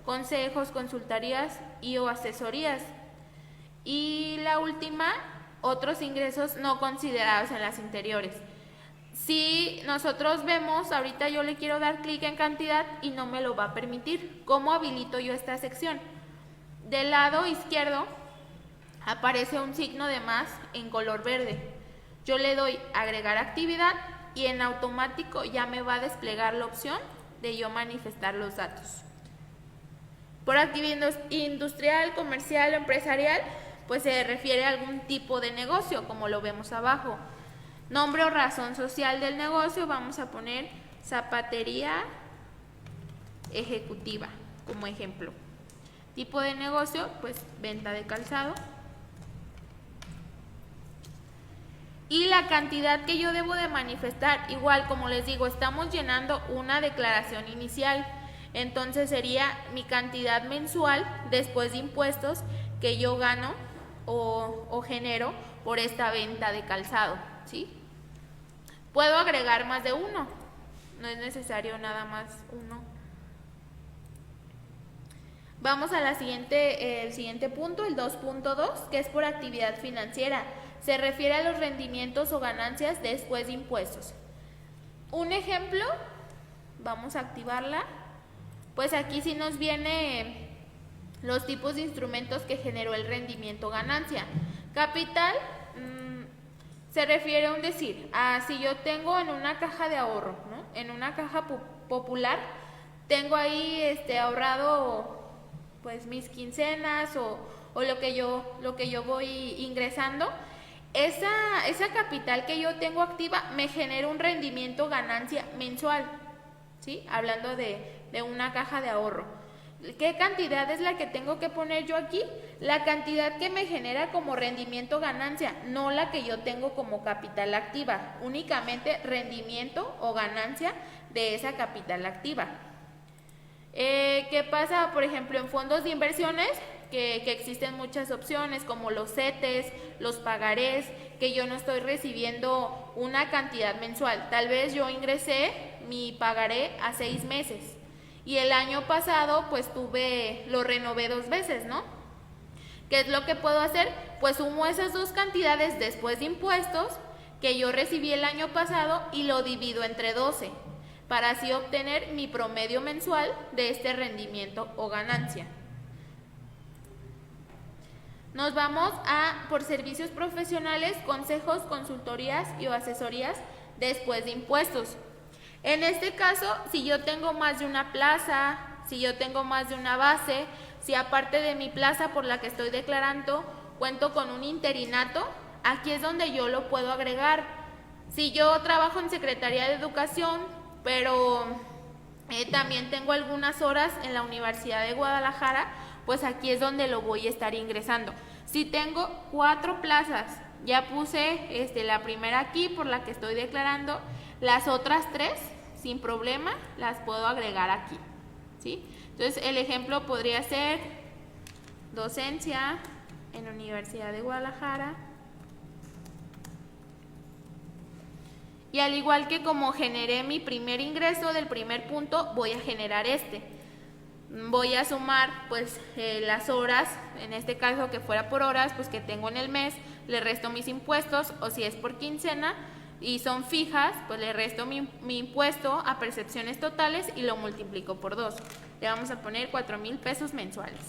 S1: consejos, consultorías y o asesorías. Y la última, otros ingresos no considerados en las anteriores. Si nosotros vemos, ahorita yo le quiero dar clic en cantidad y no me lo va a permitir. ¿Cómo habilito yo esta sección? Del lado izquierdo aparece un signo de más en color verde. Yo le doy agregar actividad y en automático ya me va a desplegar la opción de yo manifestar los datos. Por actividad industrial, comercial o empresarial, pues se refiere a algún tipo de negocio, como lo vemos abajo. Nombre o razón social del negocio, vamos a poner zapatería ejecutiva como ejemplo. Tipo de negocio, pues venta de calzado. Y la cantidad que yo debo de manifestar, igual como les digo, estamos llenando una declaración inicial. Entonces sería mi cantidad mensual después de impuestos que yo gano o genero por esta venta de calzado, ¿sí? Puedo agregar más de uno, no es necesario nada más uno. Vamos a el siguiente punto, el 2.2, que es por actividad financiera. Se refiere a los rendimientos o ganancias después de impuestos. Un ejemplo, vamos a activarla. Pues aquí sí nos viene los tipos de instrumentos que generó el rendimiento o ganancia. Capital se refiere a un decir, si yo tengo en una caja de ahorro, ¿no? En una caja popular, tengo ahí ahorrado pues mis quincenas o o lo que yo voy ingresando, esa capital que yo tengo activa me genera un rendimiento ganancia mensual, ¿sí? Hablando de una caja de ahorro. ¿Qué cantidad es la que tengo que poner yo aquí? La cantidad que me genera como rendimiento ganancia, no la que yo tengo como capital activa, únicamente rendimiento o ganancia de esa capital activa. ¿Qué pasa, por ejemplo, en fondos de inversiones? Que existen muchas opciones como los CETES, los pagarés, que yo no estoy recibiendo una cantidad mensual. Tal vez yo ingresé mi pagaré a 6 meses y el año pasado pues lo renové 2 veces, ¿no? ¿Qué es lo que puedo hacer? Pues sumo esas dos cantidades después de impuestos que yo recibí el año pasado y lo divido entre 12 para así obtener mi promedio mensual de este rendimiento o ganancia. Nos vamos por servicios profesionales, consejos, consultorías y asesorías después de impuestos. En este caso, si yo tengo más de una plaza, si yo tengo más de una base, si aparte de mi plaza por la que estoy declarando cuento con un interinato, aquí es donde yo lo puedo agregar. Si yo trabajo en Secretaría de Educación, pero también tengo algunas horas en la Universidad de Guadalajara, pues aquí es donde lo voy a estar ingresando. Si tengo 4 plazas, ya puse la primera aquí por la que estoy declarando, las otras 3 sin problema las puedo agregar aquí, ¿sí? Entonces el ejemplo podría ser docencia en la Universidad de Guadalajara. Y al igual que como generé mi primer ingreso del primer punto, voy a generar voy a sumar pues las horas, en este caso que fuera por horas, pues que tengo en el mes, le resto mis impuestos, o si es por quincena y son fijas, pues le resto mi impuesto a percepciones totales y lo multiplico por 2. Le vamos a poner 4,000 pesos mensuales.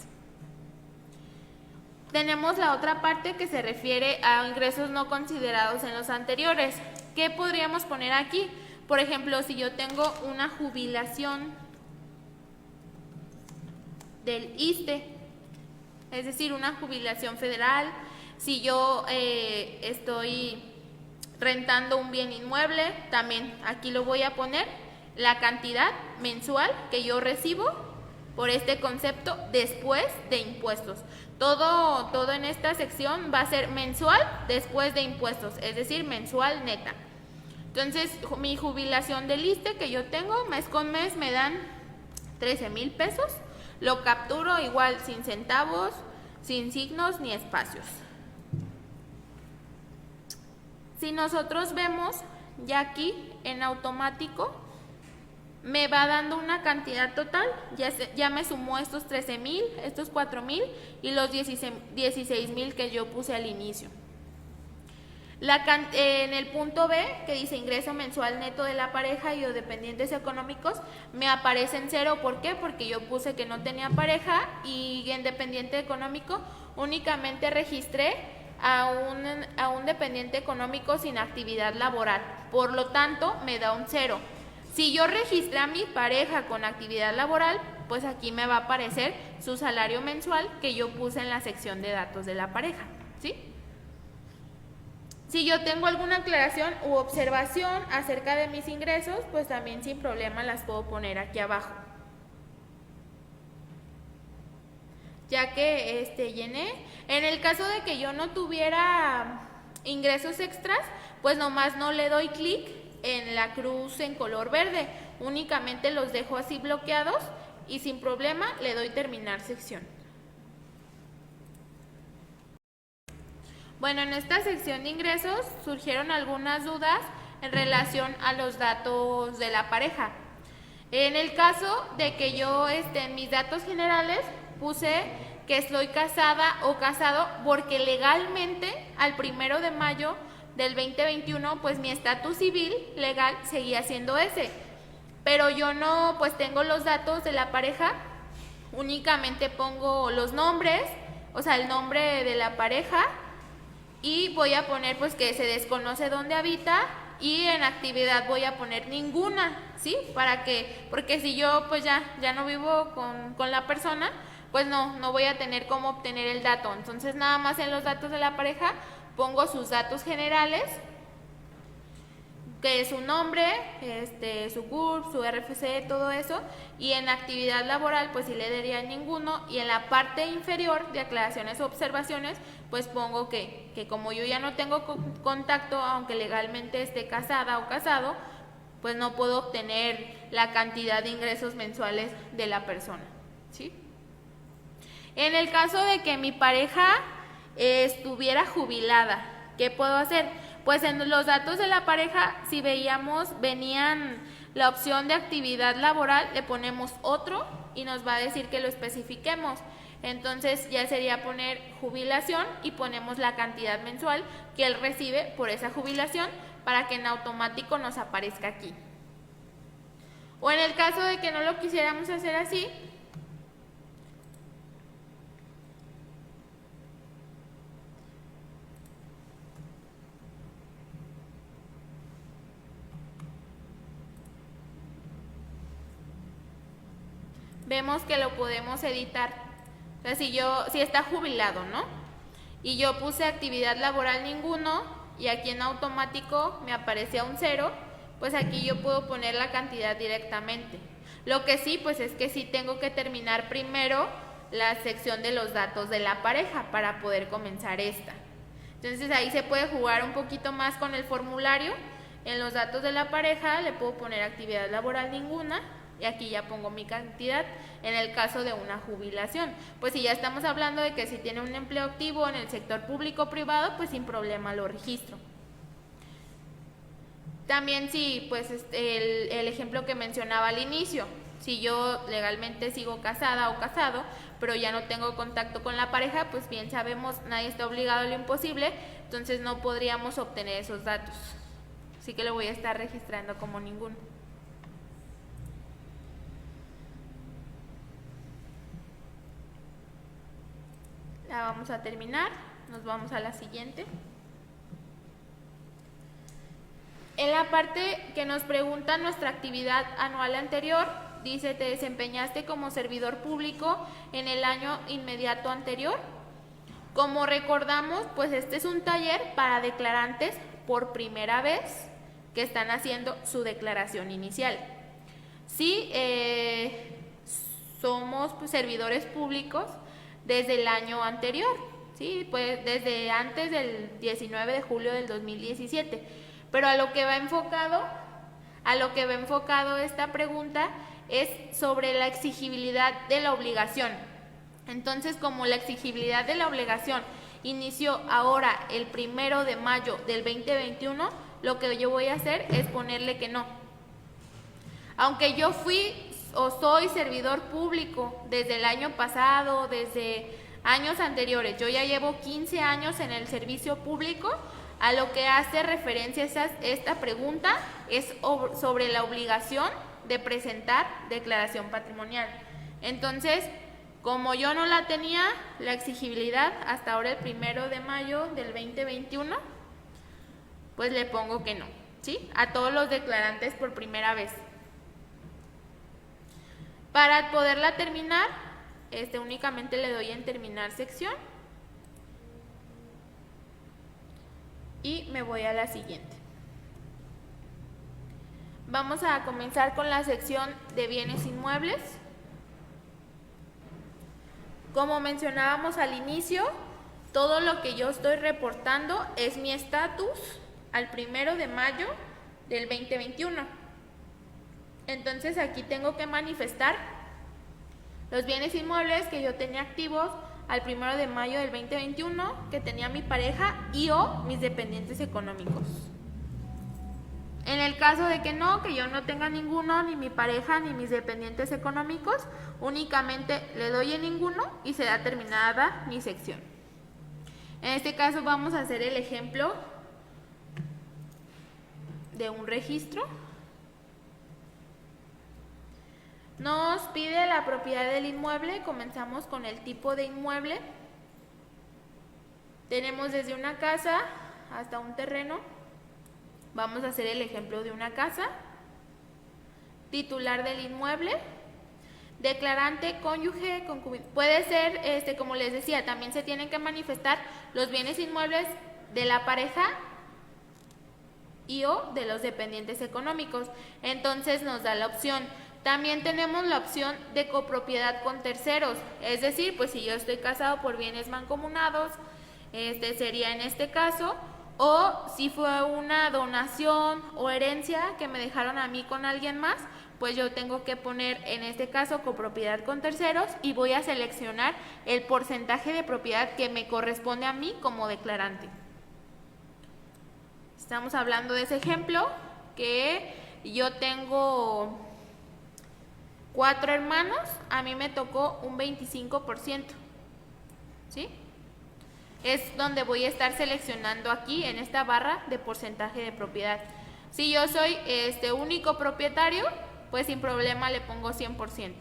S1: Tenemos la otra parte que se refiere a ingresos no considerados en los anteriores. ¿Qué podríamos poner aquí? Por ejemplo, si yo tengo una jubilación del ISSSTE, es decir, una jubilación federal, si yo estoy rentando un bien inmueble, también aquí lo voy a poner, la cantidad mensual que yo recibo por este concepto después de impuestos. Todo en esta sección va a ser mensual después de impuestos, es decir, mensual neta. Entonces, mi jubilación del ISSSTE que yo tengo mes con mes me dan 13,000 pesos. Lo capturo igual sin centavos, sin signos ni espacios. Si nosotros vemos ya aquí en automático, me va dando una cantidad total, ya me sumó estos 13,000, estos 4,000 y los 16,000 que yo puse al inicio. En el punto B, que dice ingreso mensual neto de la pareja y o dependientes económicos, me aparece en 0. ¿Por qué? Porque yo puse que no tenía pareja y en dependiente económico únicamente registré a un dependiente económico sin actividad laboral. Por lo tanto, me da un 0. Si yo registré a mi pareja con actividad laboral, pues aquí me va a aparecer su salario mensual que yo puse en la sección de datos de la pareja, ¿sí? Si yo tengo alguna aclaración u observación acerca de mis ingresos, pues también sin problema las puedo poner aquí abajo. Ya que llené. En el caso de que yo no tuviera ingresos extras, pues nomás no le doy clic en la cruz en color verde. Únicamente los dejo así bloqueados y sin problema le doy terminar sección. Bueno, en esta sección de ingresos surgieron algunas dudas en relación a los datos de la pareja. En el caso de que yo en mis datos generales puse que estoy casada o casado porque legalmente al 1 de mayo del 2021 pues mi estatus civil legal seguía siendo ese, pero yo no pues tengo los datos de la pareja, únicamente pongo los nombres, o sea el nombre de la pareja, y voy a poner pues que se desconoce dónde habita y en actividad voy a poner ninguna, ¿sí? Porque si yo pues ya no vivo con la persona, pues no voy a tener cómo obtener el dato. Entonces nada más en los datos de la pareja pongo sus datos generales, que es su nombre, su CURP, su RFC, todo eso, y en actividad laboral pues sí le daría ninguno, y en la parte inferior de aclaraciones o observaciones pues pongo que como yo ya no tengo contacto, aunque legalmente esté casada o casado, pues no puedo obtener la cantidad de ingresos mensuales de la persona, ¿sí? En el caso de que mi pareja estuviera jubilada, ¿qué puedo hacer? Pues en los datos de la pareja, si veíamos, venían la opción de actividad laboral, le ponemos otro y nos va a decir que lo especifiquemos. Entonces ya sería poner jubilación y ponemos la cantidad mensual que él recibe por esa jubilación para que en automático nos aparezca aquí. O en el caso de que no lo quisiéramos hacer así, vemos que lo podemos editar. O sea, si está jubilado, ¿no? Y yo puse actividad laboral ninguno y aquí en automático me aparecía un 0, pues aquí yo puedo poner la cantidad directamente. Lo que sí, pues es que sí tengo que terminar primero la sección de los datos de la pareja para poder comenzar esta. Entonces ahí se puede jugar un poquito más con el formulario. En los datos de la pareja le puedo poner actividad laboral ninguna y aquí ya pongo mi cantidad en el caso de una jubilación. Pues si ya estamos hablando de que si tiene un empleo activo en el sector público o privado, pues sin problema lo registro. También si, pues el ejemplo que mencionaba al inicio, si yo legalmente sigo casada o casado, pero ya no tengo contacto con la pareja, pues bien sabemos, nadie está obligado a lo imposible, entonces no podríamos obtener esos datos. Así que lo voy a estar registrando como ninguno. La vamos a terminar, nos vamos a la siguiente. En la parte que nos pregunta nuestra actividad anual anterior, dice, ¿te desempeñaste como servidor público en el año inmediato anterior? Como recordamos, pues este es un taller para declarantes por primera vez que están haciendo su declaración inicial. Sí, somos pues, servidores públicos desde el año anterior, ¿sí? Pues desde antes del 19 de julio del 2017. Pero a lo que va enfocado esta pregunta es sobre la exigibilidad de la obligación. Entonces, como la exigibilidad de la obligación inició ahora el 1 de mayo del 2021, lo que yo voy a hacer es ponerle que no. Aunque yo fui o soy servidor público desde el año pasado, desde años anteriores, yo ya llevo 15 años en el servicio público, a lo que hace referencia esta pregunta es sobre la obligación de presentar declaración patrimonial. Entonces, como yo no la tenía, la exigibilidad hasta ahora el 1 de mayo del 2021, pues le pongo que no, ¿sí? A todos los declarantes por primera vez. Para poderla terminar, únicamente le doy en terminar sección. Y me voy a la siguiente. Vamos a comenzar con la sección de bienes inmuebles. Como mencionábamos al inicio, todo lo que yo estoy reportando es mi estatus al 1 de mayo del 2021. Entonces aquí tengo que manifestar los bienes inmuebles que yo tenía activos al 1 de mayo del 2021, que tenía mi pareja y o mis dependientes económicos. En el caso de que yo no tenga ninguno, ni mi pareja, ni mis dependientes económicos, únicamente le doy en ninguno y se da terminada mi sección. En este caso vamos a hacer el ejemplo de un registro. Nos pide la propiedad del inmueble, comenzamos con el tipo de inmueble. Tenemos desde una casa hasta un terreno. Vamos a hacer el ejemplo de una casa. Titular del inmueble. Declarante, cónyuge, concubino. Puede ser, como les decía, también se tienen que manifestar los bienes inmuebles de la pareja y o de los dependientes económicos. Entonces nos da la opción. También tenemos la opción de copropiedad con terceros, es decir, pues si yo estoy casado por bienes mancomunados, sería en este caso, o si fue una donación o herencia que me dejaron a mí con alguien más, pues yo tengo que poner en este caso copropiedad con terceros y voy a seleccionar el porcentaje de propiedad que me corresponde a mí como declarante. Estamos hablando de ese ejemplo que yo tengo 4 hermanos, a mí me tocó un 25%, ¿sí? Es donde voy a estar seleccionando aquí en esta barra de porcentaje de propiedad. Si yo soy único propietario, pues sin problema le pongo 100%.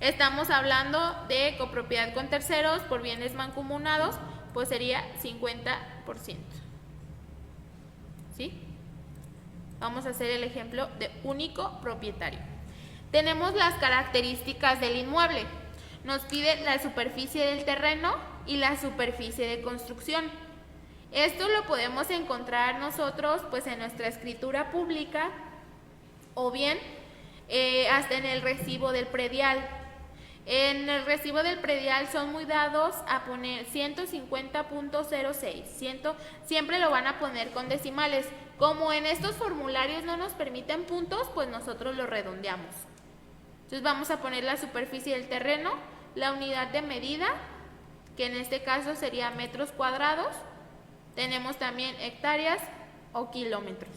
S1: Estamos hablando de copropiedad con terceros por bienes mancomunados, pues sería 50%. ¿Sí? Vamos a hacer el ejemplo de único propietario. Tenemos las características del inmueble. Nos pide la superficie del terreno y la superficie de construcción. Esto lo podemos encontrar nosotros pues en nuestra escritura pública o bien hasta en el recibo del predial. En el recibo del predial son muy dados a poner 150.06. Siempre lo van a poner con decimales. Como en estos formularios no nos permiten puntos, pues nosotros lo redondeamos. Entonces vamos a poner la superficie del terreno, la unidad de medida, que en este caso sería metros cuadrados. Tenemos también hectáreas o kilómetros.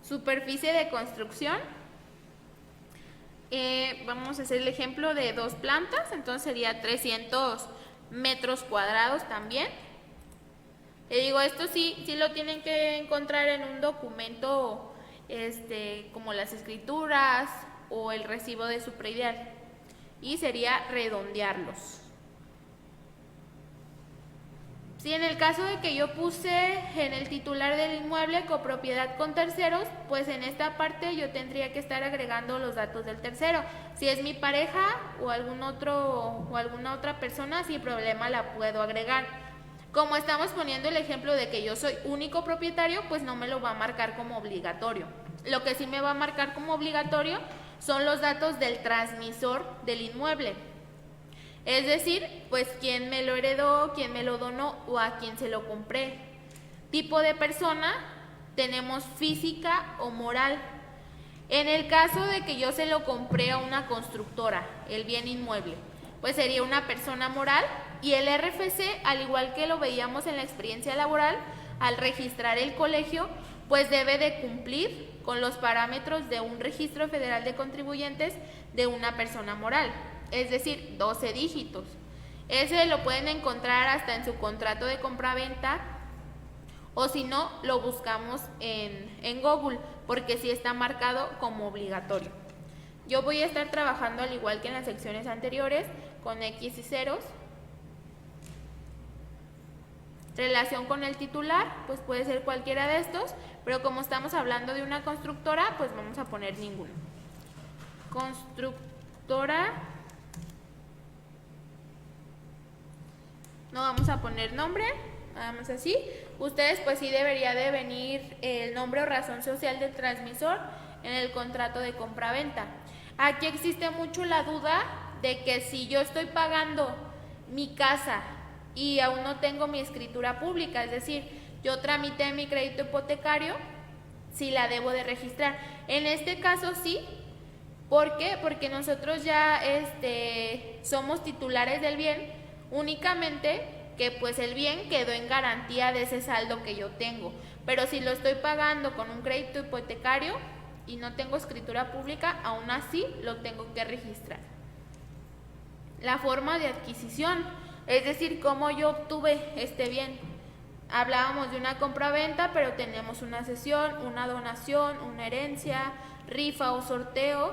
S1: Superficie de construcción. Vamos a hacer el ejemplo de 2 plantas, entonces sería 300 metros cuadrados también. Le digo, esto sí lo tienen que encontrar en un documento como las escrituras o el recibo de su predial, y sería redondearlos. Si en el caso de que yo puse en el titular del inmueble copropiedad con terceros, pues en esta parte yo tendría que estar agregando los datos del tercero. Si es mi pareja o alguna otra persona, sin problema la puedo agregar. Como estamos poniendo el ejemplo de que yo soy único propietario, pues no me lo va a marcar como obligatorio. Lo que sí me va a marcar como obligatorio son los datos del transmisor del inmueble. Es decir, pues quién me lo heredó, quién me lo donó o a quién se lo compré. Tipo de persona, tenemos física o moral. En el caso de que yo se lo compré a una constructora, el bien inmueble, pues sería una persona moral, y el RFC, al igual que lo veíamos en la experiencia laboral, al registrar el colegio, pues debe de cumplir con los parámetros de un registro federal de contribuyentes de una persona moral, es decir, 12 dígitos. Ese lo pueden encontrar hasta en su contrato de compraventa, o si no, lo buscamos en Google, porque sí está marcado como obligatorio. Yo voy a estar trabajando al igual que en las secciones anteriores, con X y ceros. Relación con el titular, pues puede ser cualquiera de estos, pero como estamos hablando de una constructora, pues vamos a poner ninguno. Constructora. No vamos a poner nombre, nada más así. Ustedes pues sí debería de venir el nombre o razón social del transmisor en el contrato de compraventa. Aquí existe mucho la duda de que si yo estoy pagando mi casa y aún no tengo mi escritura pública, es decir, yo tramité mi crédito hipotecario, si la debo de registrar. En este caso sí. ¿Por qué? Porque nosotros ya somos titulares del bien, únicamente que pues el bien quedó en garantía de ese saldo que yo tengo. Pero si lo estoy pagando con un crédito hipotecario y no tengo escritura pública, aún así lo tengo que registrar. La forma de adquisición, es decir, cómo yo obtuve este bien. Hablábamos de una compraventa, pero tenemos una cesión, una donación, una herencia, rifa o sorteo.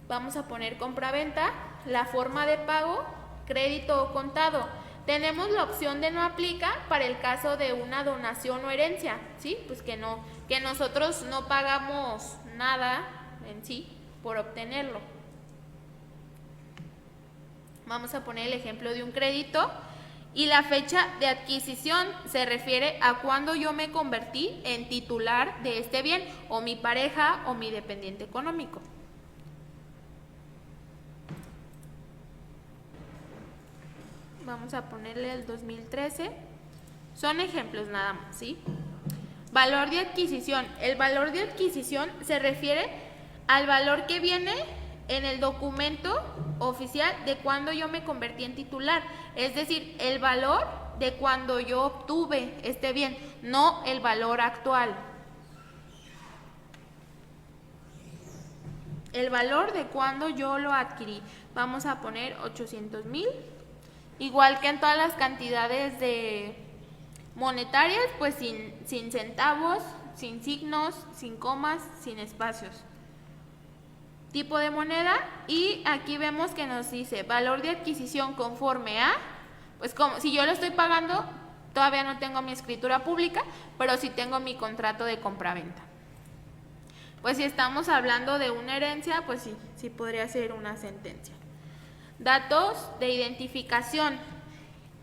S1: Vamos a poner compraventa. La forma de pago, crédito o contado. Tenemos la opción de no aplica para el caso de una donación o herencia, ¿sí? Pues que nosotros no pagamos nada en sí por obtenerlo. Vamos a poner el ejemplo de un crédito y la fecha de adquisición se refiere a cuando yo me convertí en titular de este bien, o mi pareja o mi dependiente económico. Vamos a ponerle el 2013. Son ejemplos nada más, ¿sí? Valor de adquisición. El valor de adquisición se refiere al valor que viene en el documento oficial de cuando yo me convertí en titular, es decir, el valor de cuando yo obtuve este bien, no el valor actual. El valor de cuando yo lo adquirí. Vamos a poner 800,000. Igual que en todas las cantidades de monetarias, pues sin centavos, sin signos, sin comas, sin espacios. Tipo de moneda, y aquí vemos que nos dice valor de adquisición conforme a, pues como si yo lo estoy pagando, todavía no tengo mi escritura pública, pero sí tengo mi contrato de compraventa. Pues si estamos hablando de una herencia, pues sí podría ser una sentencia. Datos de identificación.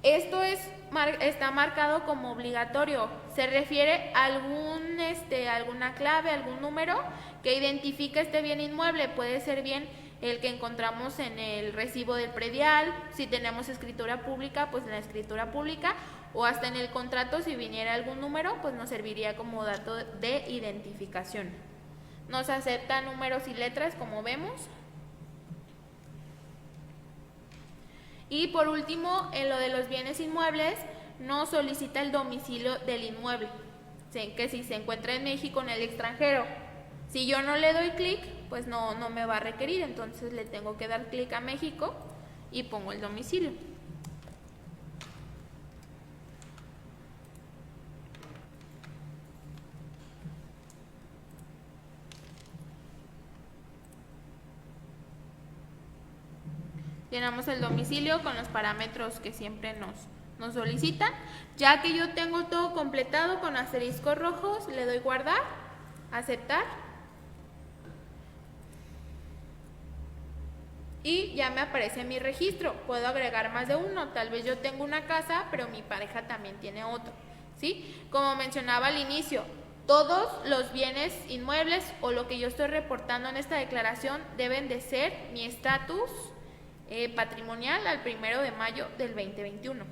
S1: Esto está marcado como obligatorio. Se refiere a alguna clave, algún número que identifique este bien inmueble. Puede ser bien el que encontramos en el recibo del predial. Si tenemos escritura pública, pues en la escritura pública, o hasta en el contrato, si viniera algún número, pues nos serviría como dato de identificación. Nos acepta números y letras, como vemos. Y por último, en lo de los bienes inmuebles, nos solicita el domicilio del inmueble, que si se encuentra en México o en el extranjero. Si yo no le doy clic, pues no me va a requerir, entonces le tengo que dar clic a México y pongo el domicilio. Llenamos el domicilio con los parámetros que siempre nos solicitan. Ya que yo tengo todo completado con asteriscos rojos, le doy guardar, aceptar. Y ya me aparece mi registro. Puedo agregar más de uno. Tal vez yo tengo una casa, pero mi pareja también tiene otro, ¿sí? Como mencionaba al inicio, todos los bienes inmuebles o lo que yo estoy reportando en esta declaración deben de ser mi estatus patrimonial al 1 de mayo del 2021.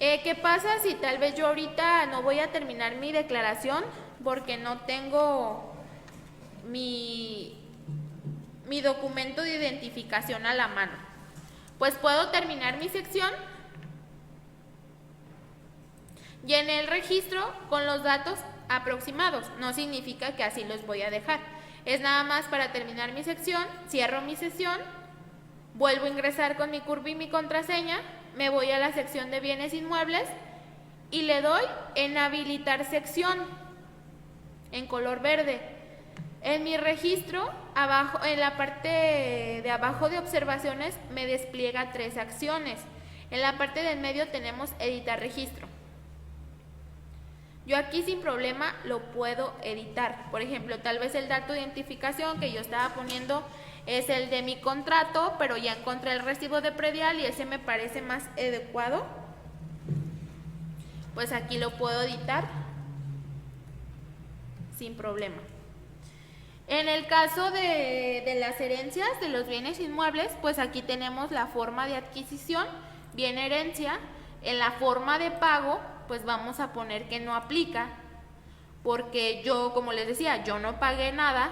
S1: ¿Qué pasa si tal vez yo ahorita no voy a terminar mi declaración porque no tengo mi documento de identificación a la mano? Pues puedo terminar mi sección y en el registro con los datos aproximados. No significa que así los voy a dejar. Es nada más para terminar mi sección, cierro mi sesión, vuelvo a ingresar con mi CURP y mi contraseña, me voy a la sección de bienes inmuebles y le doy en habilitar sección en color verde. En mi registro, abajo, en la parte de abajo de observaciones, me despliega 3 acciones. En la parte del medio tenemos editar registro. Yo aquí sin problema lo puedo editar. Por ejemplo, tal vez el dato de identificación que yo estaba poniendo es el de mi contrato, pero ya encontré el recibo de predial y ese me parece más adecuado. Pues aquí lo puedo editar sin problema. En el caso de las herencias, de los bienes inmuebles, pues aquí tenemos la forma de adquisición, bien herencia. En la forma de pago, pues vamos a poner que no aplica, porque yo, como les decía, yo no pagué nada,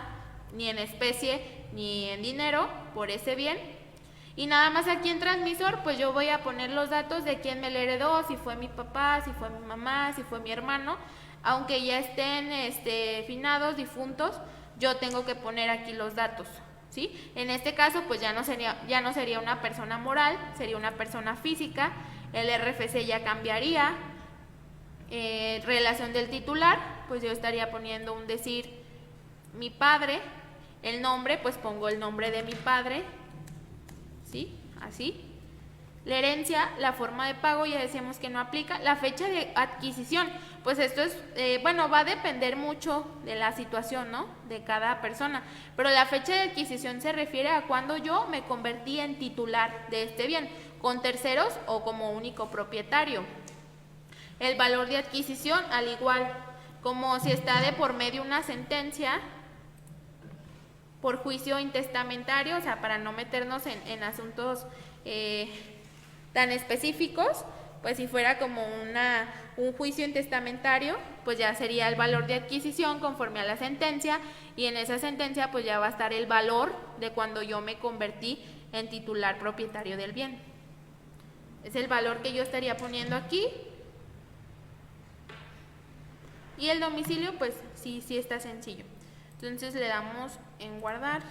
S1: ni en especie, ni en dinero, por ese bien. Y nada más aquí en transmisor, pues yo voy a poner los datos de quién me lo heredó, si fue mi papá, si fue mi mamá, si fue mi hermano. Aunque ya estén finados, difuntos, yo tengo que poner aquí los datos, ¿sí? En este caso, pues ya no sería una persona moral, sería una persona física. El RFC ya cambiaría. Relación del titular, pues yo estaría poniendo un decir mi padre. El nombre, pues pongo el nombre de mi padre, ¿sí? Así. La herencia, la forma de pago, ya decíamos que no aplica. La fecha de adquisición, pues esto es, va a depender mucho de la situación, ¿no? De cada persona. Pero la fecha de adquisición se refiere a cuando yo me convertí en titular de este bien, con terceros o como único propietario. El valor de adquisición, al igual, como si está de por medio una sentencia por juicio intestamentario, o sea, para no meternos en asuntos tan específicos, pues si fuera como un juicio intestamentario, pues ya sería el valor de adquisición conforme a la sentencia, y en esa sentencia pues ya va a estar el valor de cuando yo me convertí en titular propietario del bien. Es el valor que yo estaría poniendo aquí. Y el domicilio pues sí está sencillo. Entonces le damos en guardar.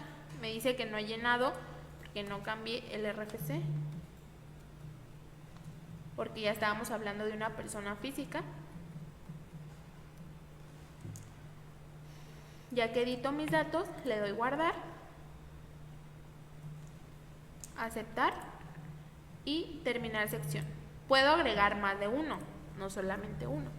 S1: Me dice que no he llenado porque no cambié el RFC, porque ya estábamos hablando de una persona física. Ya que edito mis datos, le doy guardar, aceptar y terminar sección. Puedo agregar más de uno, no solamente uno.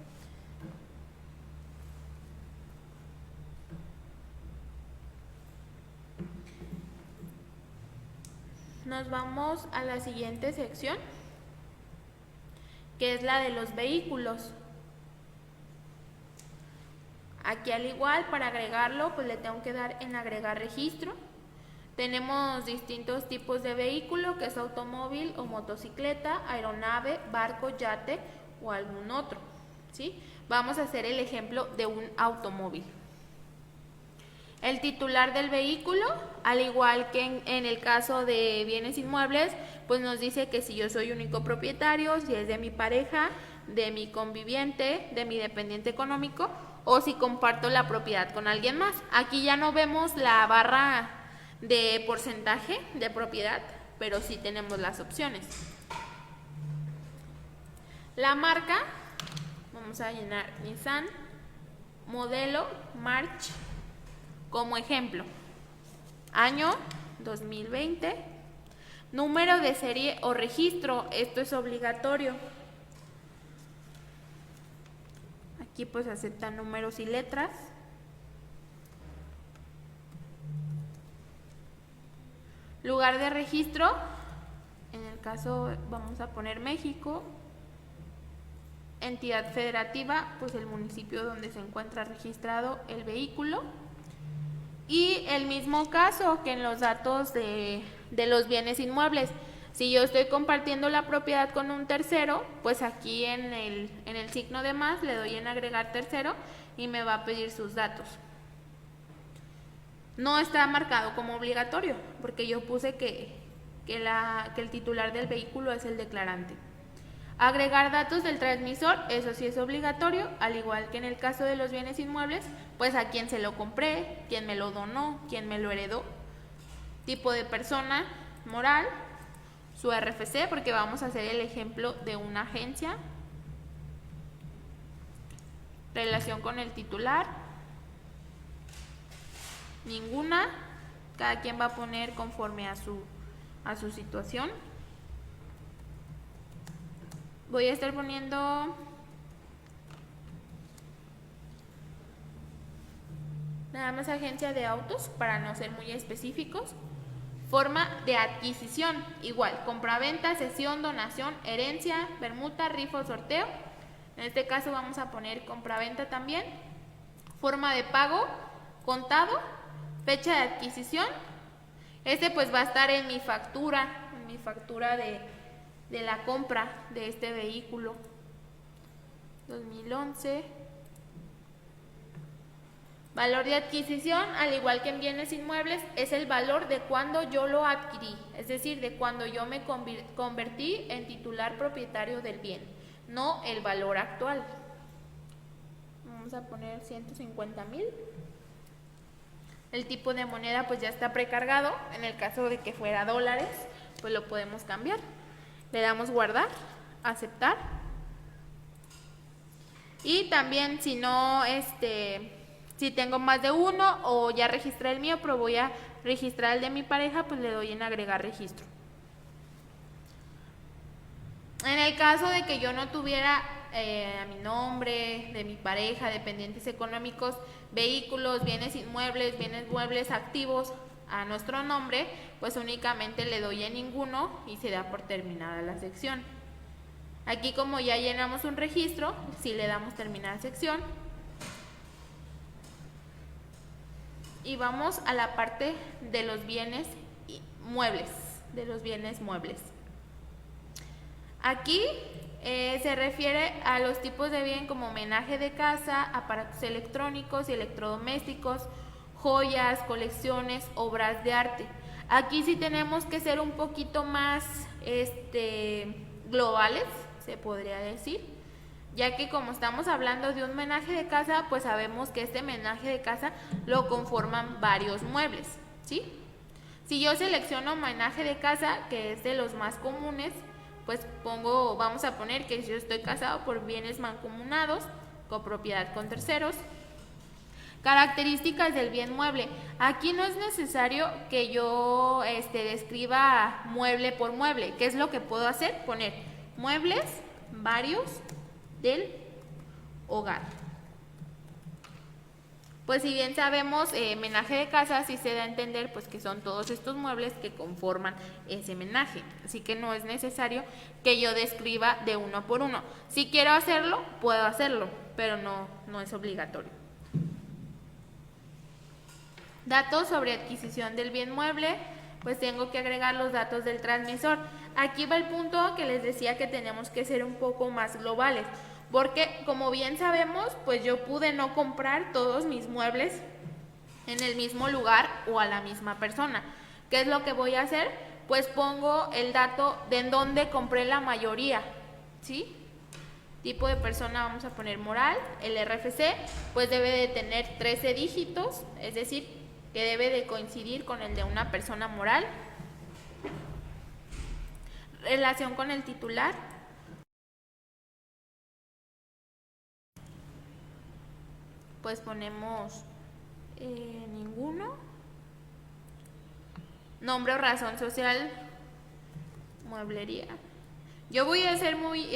S1: Nos vamos a la siguiente sección, que es la de los vehículos. Aquí al igual, para agregarlo, pues le tengo que dar en agregar registro. Tenemos distintos tipos de vehículo, que es automóvil o motocicleta, aeronave, barco, yate o algún otro, ¿sí? Vamos a hacer el ejemplo de un automóvil. El titular del vehículo, al igual que en el caso de bienes inmuebles, pues nos dice que si yo soy único propietario, si es de mi pareja, de mi conviviente, de mi dependiente económico, o si comparto la propiedad con alguien más. Aquí ya no vemos la barra de porcentaje de propiedad, pero sí tenemos las opciones. La marca, vamos a llenar Nissan, modelo, March, como ejemplo, año 2020, número de serie o registro, esto es obligatorio. Aquí pues aceptan números y letras. Lugar de registro, en el caso vamos a poner México. Entidad federativa, pues el municipio donde se encuentra registrado el vehículo. Y el mismo caso que en los datos de los bienes inmuebles. Si yo estoy compartiendo la propiedad con un tercero, pues aquí en el signo de más le doy en agregar tercero y me va a pedir sus datos. No está marcado como obligatorio, porque yo puse que el titular del vehículo es el declarante. Agregar datos del transmisor, eso sí es obligatorio, al igual que en el caso de los bienes inmuebles, pues a quién se lo compré, quién me lo donó, quién me lo heredó, tipo de persona moral, su RFC, porque vamos a hacer el ejemplo de una agencia, relación con el titular, ninguna, cada quien va a poner conforme a su situación. Voy a estar poniendo nada más agencia de autos para no ser muy específicos. Forma de adquisición, igual, compraventa, cesión, donación, herencia, permuta, rifa o sorteo. En este caso vamos a poner compraventa también. Forma de pago, contado, fecha de adquisición. Este pues va a estar en mi factura de la compra de este vehículo. 2011. Valor de adquisición, al igual que en bienes inmuebles, es el valor de cuando yo lo adquirí, es decir, de cuando yo me convertí en titular propietario del bien, no el valor actual. Vamos a poner 150,000. El tipo de moneda pues ya está precargado, en el caso de que fuera dólares, pues lo podemos cambiar. Le damos guardar, aceptar. Y también si tengo más de uno o ya registré el mío, pero voy a registrar el de mi pareja, pues le doy en agregar registro. En el caso de que yo no tuviera a mi nombre, de mi pareja, dependientes económicos, vehículos, bienes inmuebles, bienes muebles activos a nuestro nombre, pues únicamente le doy en ninguno y se da por terminada la sección. Aquí, como ya llenamos un registro, si le damos terminar sección. Y vamos a la parte de los bienes muebles, Aquí se refiere a los tipos de bien como menaje de casa, aparatos electrónicos y electrodomésticos, joyas, colecciones, obras de arte. Aquí sí tenemos que ser un poquito más globales, se podría decir, ya que como estamos hablando de un menaje de casa, pues sabemos que este menaje de casa lo conforman varios muebles, ¿sí? Si yo selecciono menaje de casa, que es de los más comunes, pues vamos a poner que yo estoy casado por bienes mancomunados, copropiedad con terceros. Características del bien mueble. Aquí no es necesario que yo describa mueble por mueble. ¿Qué es lo que puedo hacer? Poner muebles varios del hogar. Pues si bien sabemos, menaje de casa, sí se da a entender pues que son todos estos muebles que conforman ese menaje. Así que no es necesario que yo describa de uno por uno. Si quiero hacerlo, puedo hacerlo, pero no es obligatorio. Datos sobre adquisición del bien mueble, pues tengo que agregar los datos del transmisor. Aquí va el punto que les decía que tenemos que ser un poco más globales, porque como bien sabemos, pues yo pude no comprar todos mis muebles en el mismo lugar o a la misma persona. ¿Qué es lo que voy a hacer? Pues pongo el dato de en dónde compré la mayoría, ¿sí? Tipo de persona, vamos a poner moral. El RFC pues debe de tener 13 dígitos, es decir, que debe de coincidir con el de una persona moral. Relación con el titular. Pues ponemos ninguno. Nombre o razón social, mueblería. Yo voy a ser muy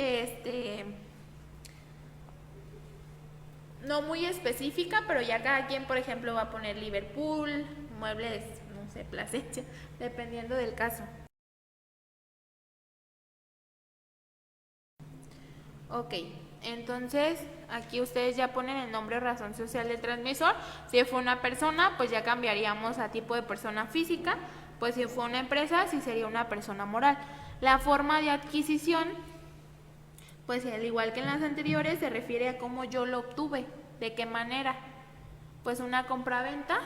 S1: no muy específica, pero ya cada quien, por ejemplo, va a poner Liverpool, muebles, no sé, Plasencia, dependiendo del caso. Ok, entonces aquí ustedes ya ponen el nombre o razón social del transmisor. Si fue una persona, pues ya cambiaríamos a tipo de persona física. Pues si fue una empresa, sí sería una persona moral. La forma de adquisición, pues al igual que en las anteriores, se refiere a cómo yo lo obtuve, de qué manera. Pues una compra-venta.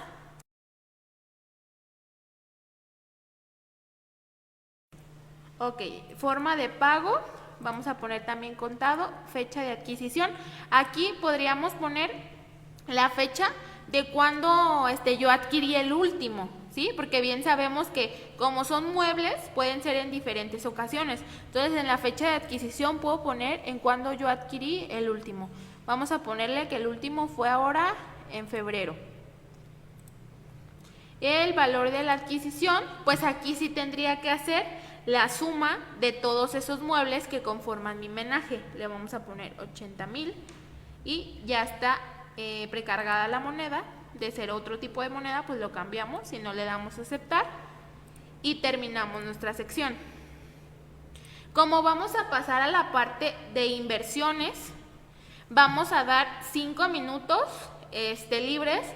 S1: Ok, forma de pago, vamos a poner también contado, fecha de adquisición. Aquí podríamos poner la fecha de cuando yo adquirí el último, ¿sí? Porque bien sabemos que como son muebles, pueden ser en diferentes ocasiones. Entonces, en la fecha de adquisición puedo poner en cuando yo adquirí el último. Vamos a ponerle que el último fue ahora en febrero. El valor de la adquisición, pues aquí sí tendría que hacer la suma de todos esos muebles que conforman mi menaje. Le vamos a poner 80,000 y ya está precargada la moneda. De ser otro tipo de moneda, pues lo cambiamos, si no le damos a aceptar y terminamos nuestra sección. Como vamos a pasar a la parte de inversiones, vamos a dar 5 minutos libres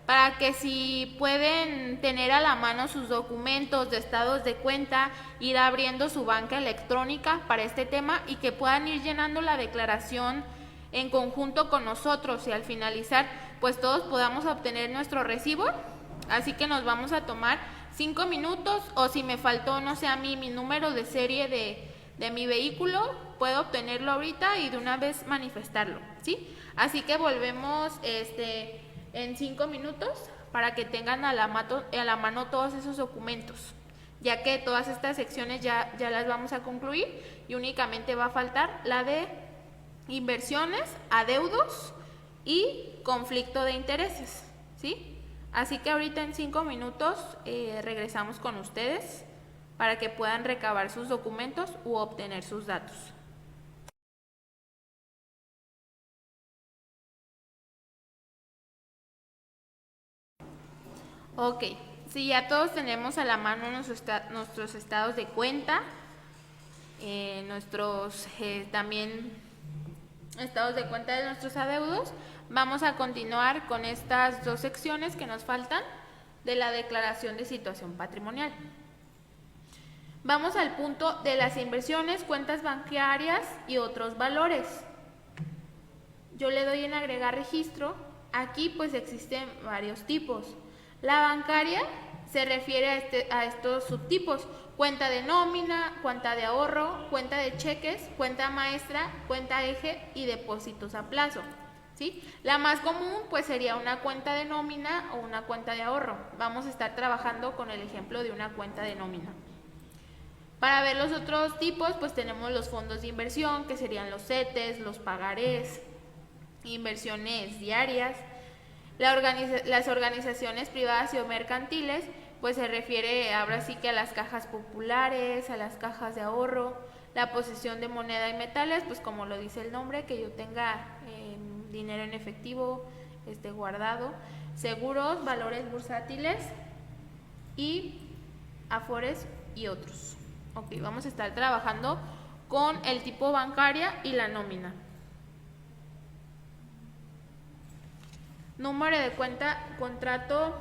S1: para que si pueden tener a la mano sus documentos de estados de cuenta, ir abriendo su banca electrónica para este tema y que puedan ir llenando la declaración en conjunto con nosotros y al finalizar pues todos podamos obtener nuestro recibo. Así que nos vamos a tomar 5 minutos o si me faltó, no sé, a mí mi número de serie de mi vehículo, puedo obtenerlo ahorita y de una vez manifestarlo, ¿sí? Así que volvemos en 5 minutos para que tengan a la mano todos esos documentos, ya que todas estas secciones ya las vamos a concluir y únicamente va a faltar la de inversiones, adeudos y conflicto de intereses, ¿sí? Así que ahorita en 5 minutos regresamos con ustedes para que puedan recabar sus documentos u obtener sus datos. Ok, si ya todos tenemos a la mano nuestros estados de cuenta, nuestros también estados de cuenta de nuestros adeudos, vamos a continuar con estas dos secciones que nos faltan de la declaración de situación patrimonial. Vamos al punto de las inversiones, cuentas bancarias y otros valores. Yo le doy en agregar registro. Aquí pues existen varios tipos. La bancaria se refiere a estos subtipos: cuenta de nómina, cuenta de ahorro, cuenta de cheques, cuenta maestra, cuenta eje y depósitos a plazo, ¿sí? La más común pues sería una cuenta de nómina o una cuenta de ahorro. Vamos a estar trabajando con el ejemplo de una cuenta de nómina. Para ver los otros tipos pues tenemos los fondos de inversión, que serían los CETES, los pagarés, inversiones diarias. Las organizaciones privadas y o mercantiles pues se refiere ahora sí que a las cajas populares, a las cajas de ahorro, la posesión de moneda y metales, pues como lo dice el nombre, que yo tenga dinero en efectivo guardado, seguros, valores bursátiles y afores y otros. Ok, vamos a estar trabajando con el tipo bancaria y la nómina. Número de cuenta, contrato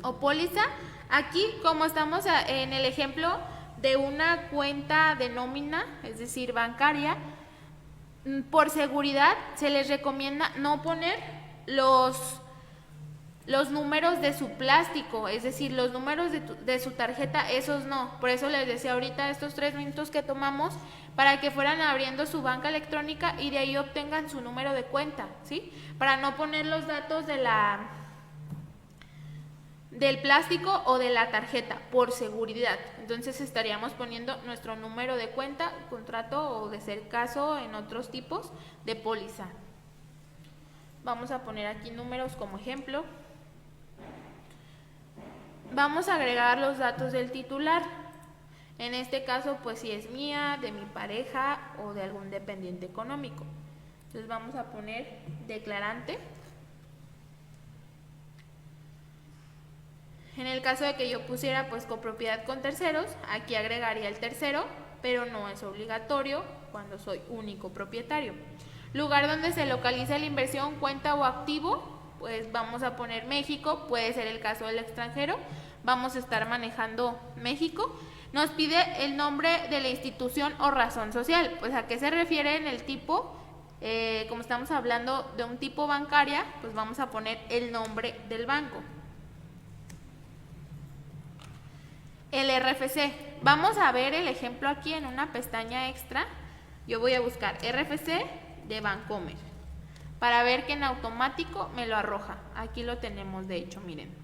S1: o póliza. Aquí, como estamos en el ejemplo de una cuenta de nómina, es decir, bancaria, por seguridad se les recomienda no poner los números de su plástico, es decir, los números de su tarjeta, esos no. Por eso les decía ahorita estos 3 minutos que tomamos para que fueran abriendo su banca electrónica y de ahí obtengan su número de cuenta, ¿sí? Para no poner los datos del plástico o de la tarjeta, por seguridad. Entonces estaríamos poniendo nuestro número de cuenta, contrato o, de ser caso, en otros tipos de póliza. Vamos a poner aquí números como ejemplo. Vamos a agregar los datos del titular. En este caso, pues si es mía, de mi pareja o de algún dependiente económico. Entonces vamos a poner declarante. En el caso de que yo pusiera pues copropiedad con terceros, aquí agregaría el tercero, pero no es obligatorio cuando soy único propietario. Lugar donde se localiza la inversión, cuenta o activo, pues vamos a poner México, puede ser el caso del extranjero, vamos a estar manejando México. Nos pide el nombre de la institución o razón social, pues a qué se refiere en el tipo, como estamos hablando de un tipo bancaria, pues vamos a poner el nombre del banco. El RFC, vamos a ver el ejemplo aquí en una pestaña extra. Yo voy a buscar RFC de Bancomer para ver que en automático me lo arroja. Aquí lo tenemos, de hecho, miren.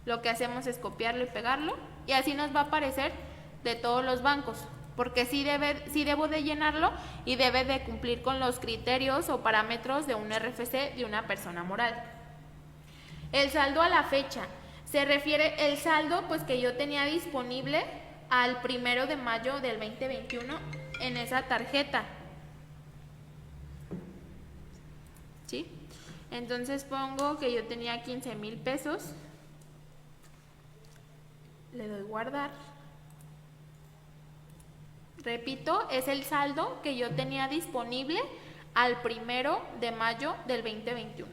S1: Lo que hacemos es copiarlo y pegarlo y así nos va a aparecer de todos los bancos, porque sí debo de llenarlo y debe de cumplir con los criterios o parámetros de un RFC de una persona moral. El saldo a la fecha se refiere el saldo pues que yo tenía disponible al 1 de mayo del 2021 en esa tarjeta, ¿sí? Entonces pongo que yo tenía 15,000 pesos, le doy guardar. Repito, es el saldo que yo tenía disponible al 1 de mayo del 2021.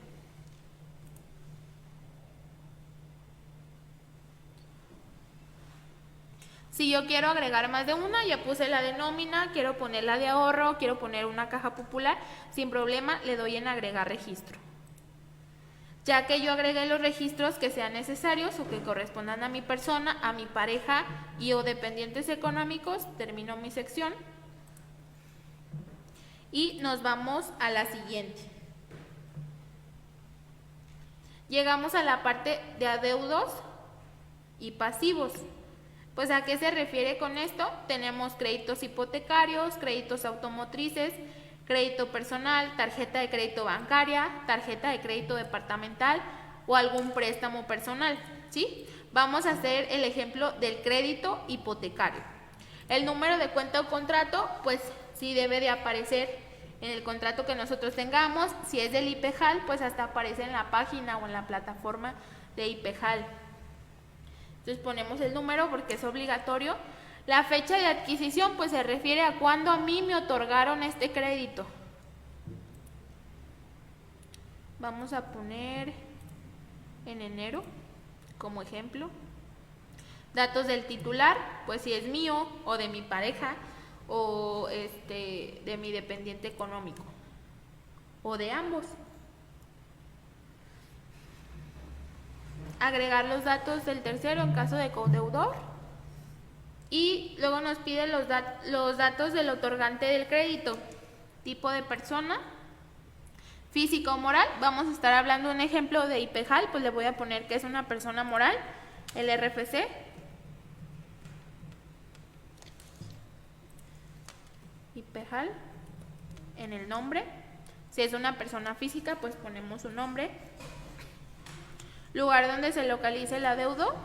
S1: Si yo quiero agregar más de una, ya puse la de nómina, quiero poner la de ahorro, quiero poner una caja popular, sin problema le doy en agregar registro. Ya que yo agregué los registros que sean necesarios o que correspondan a mi persona, a mi pareja y o dependientes económicos, termino mi sección y nos vamos a la siguiente. Llegamos a la parte de adeudos y pasivos. Pues ¿a qué se refiere con esto? Tenemos créditos hipotecarios, créditos automotrices, crédito personal, tarjeta de crédito bancaria, tarjeta de crédito departamental o algún préstamo personal, ¿sí? Vamos a hacer el ejemplo del crédito hipotecario. El número de cuenta o contrato, pues sí debe de aparecer en el contrato que nosotros tengamos. Si es del IPEJAL, pues hasta aparece en la página o en la plataforma de IPEJAL. Entonces ponemos el número porque es obligatorio. La fecha de adquisición pues se refiere a cuando a mí me otorgaron este crédito. Vamos a poner en enero como ejemplo. Datos del titular, pues si es mío o de mi pareja o de mi dependiente económico o de ambos. Agregar los datos del tercero en caso de codeudor. Y luego nos pide los datos del otorgante del crédito. Tipo de persona, física o moral. Vamos a estar hablando de un ejemplo de IPEJAL, pues le voy a poner que es una persona moral, el RFC. IPEJAL en el nombre. Si es una persona física, pues ponemos su nombre. Lugar donde se localice el adeudo.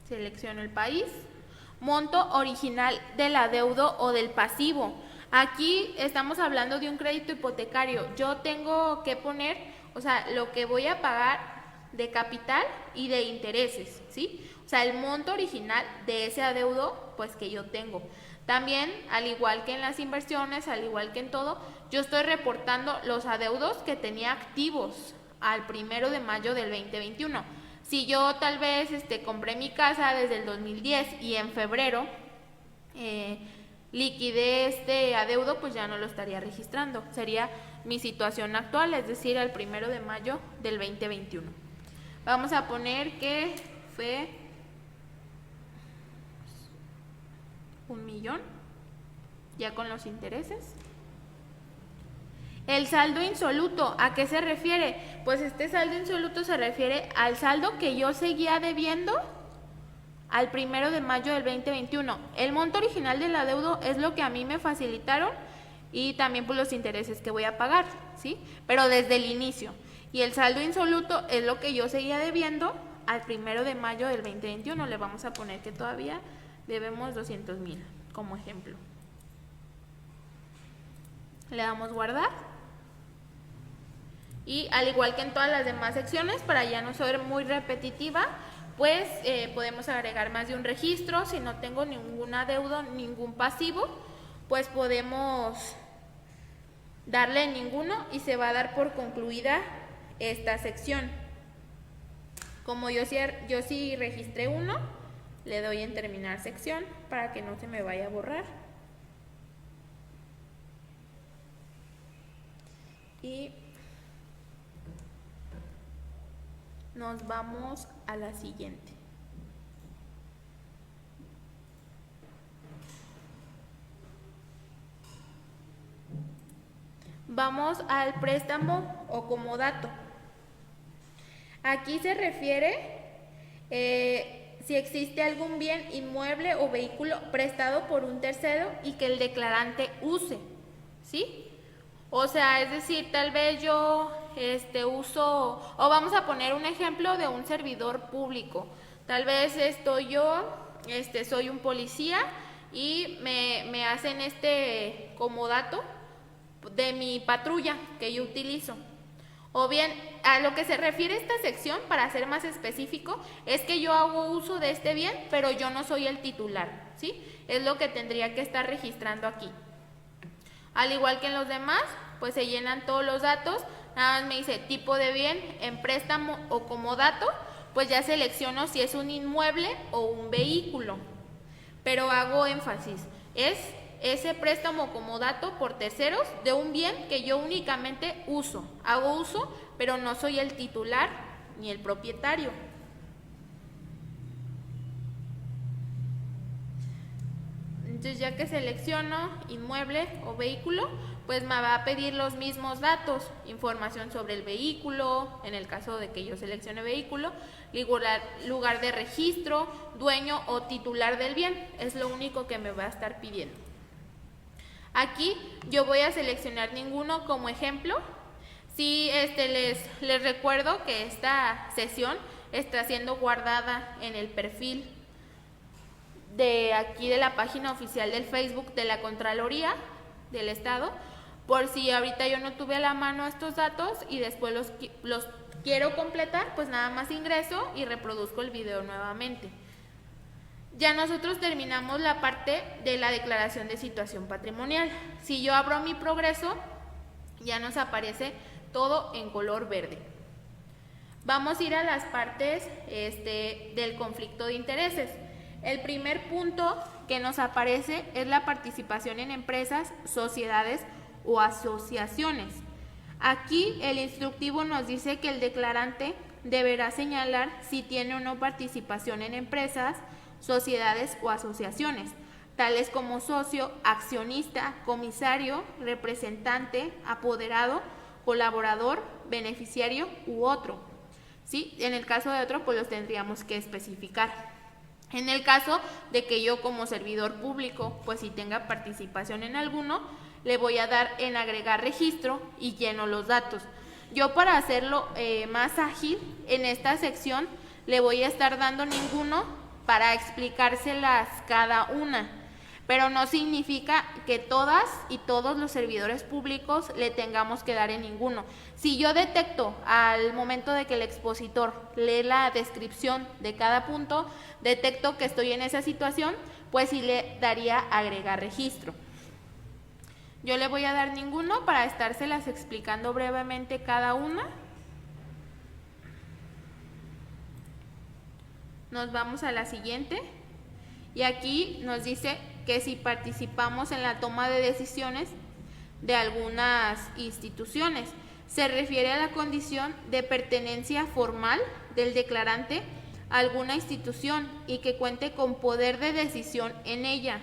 S1: Selecciono el país. Monto original del adeudo o del pasivo. Aquí estamos hablando de un crédito hipotecario. Yo tengo que poner, o sea, lo que voy a pagar de capital y de intereses, ¿sí? O sea, el monto original de ese adeudo, pues que yo tengo. También, al igual que en las inversiones, al igual que en todo, yo estoy reportando los adeudos que tenía activos al 1 de mayo del 2021. Si yo tal vez compré mi casa desde el 2010 y en febrero liquidé este adeudo, pues ya no lo estaría registrando. Sería mi situación actual, es decir, al 1 de mayo del 2021. Vamos a poner que fue 1,000,000, ya con los intereses. El saldo insoluto, ¿a qué se refiere? Pues este saldo insoluto se refiere al saldo que yo seguía debiendo al 1 de mayo del 2021. El monto original del adeudo es lo que a mí me facilitaron y también por los intereses que voy a pagar, ¿sí? Pero desde el inicio. Y el saldo insoluto es lo que yo seguía debiendo al 1 de mayo del 2021. Le vamos a poner que todavía debemos 200,000 como ejemplo. Le damos guardar. Y al igual que en todas las demás secciones, para ya no ser muy repetitiva, pues podemos agregar más de un registro. Si no tengo ningún adeudo, ningún pasivo, pues podemos darle ninguno y se va a dar por concluida esta sección. Como yo sí registré uno, le doy en terminar sección para que no se me vaya a borrar. Y nos vamos a la siguiente. Vamos al préstamo o comodato. Aquí se refiere si existe algún bien inmueble o vehículo prestado por un tercero y que el declarante use, ¿sí? O sea, es decir, tal vez yo uso, o vamos a poner un ejemplo de un servidor público. Tal vez soy un policía y me hacen este comodato de mi patrulla que yo utilizo. O bien, a lo que se refiere esta sección, para ser más específico, es que yo hago uso de este bien, pero yo no soy el titular, ¿sí? Es lo que tendría que estar registrando aquí. Al igual que en los demás, pues se llenan todos los datos. Nada más me dice tipo de bien, en préstamo o comodato, pues ya selecciono si es un inmueble o un vehículo. Pero hago énfasis, es ese préstamo o comodato por terceros de un bien que yo únicamente uso. Hago uso, pero no soy el titular ni el propietario. Entonces, ya que selecciono inmueble o vehículo, pues me va a pedir los mismos datos, información sobre el vehículo, en el caso de que yo seleccione vehículo, lugar de registro, dueño o titular del bien, es lo único que me va a estar pidiendo. Aquí yo voy a seleccionar ninguno como ejemplo. Sí, les recuerdo que esta sesión está siendo guardada en el perfil de aquí de la página oficial del Facebook de la Contraloría del Estado, por si ahorita yo no tuve a la mano estos datos y después los quiero completar, pues nada más ingreso y reproduzco el video nuevamente. Ya nosotros terminamos la parte de la declaración de situación patrimonial. Si yo abro mi progreso, ya nos aparece todo en color verde. Vamos a ir a las partes del conflicto de intereses. El primer punto que nos aparece es la participación en empresas, sociedades o asociaciones. Aquí el instructivo nos dice que el declarante deberá señalar si tiene o no participación en empresas, sociedades o asociaciones, tales como socio, accionista, comisario, representante, apoderado, colaborador, beneficiario u otro. ¿Sí? En el caso de otro, pues los tendríamos que especificar. En el caso de que yo como servidor público, pues si tenga participación en alguno, le voy a dar en agregar registro y lleno los datos. Yo, para hacerlo más ágil, en esta sección le voy a estar dando ninguno para explicárselas cada una, pero no significa que todas y todos los servidores públicos le tengamos que dar en ninguno. Si yo detecto al momento de que el expositor lee la descripción de cada punto, detecto que estoy en esa situación, pues sí le daría agregar registro. Yo le voy a dar ninguno para estárselas explicando brevemente cada una. Nos vamos a la siguiente y aquí nos dice que si participamos en la toma de decisiones de algunas instituciones, se refiere a la condición de pertenencia formal del declarante a alguna institución y que cuente con poder de decisión en ella.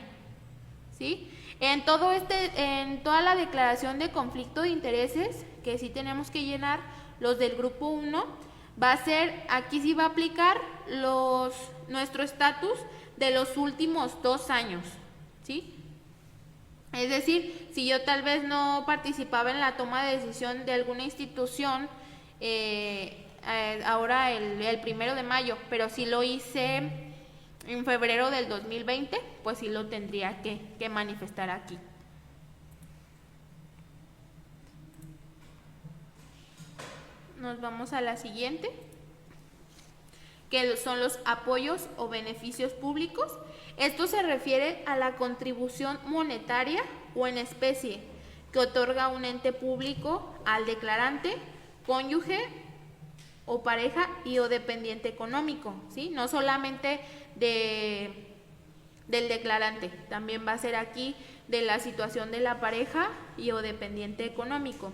S1: ¿Sí? En toda la declaración de conflicto de intereses, que sí tenemos que llenar los del grupo 1, va a ser, aquí sí va a aplicar nuestro estatus de los últimos 2 años, ¿sí? Es decir, si yo tal vez no participaba en la toma de decisión de alguna institución, ahora el 1 de mayo, pero si lo hice en febrero del 2020, pues sí lo tendría que manifestar aquí. Nos vamos a la siguiente, que son los apoyos o beneficios públicos. Esto se refiere a la contribución monetaria o en especie que otorga un ente público al declarante, cónyuge o pareja y o dependiente económico, ¿sí? No solamente del declarante, también va a ser aquí de la situación de la pareja y o dependiente económico.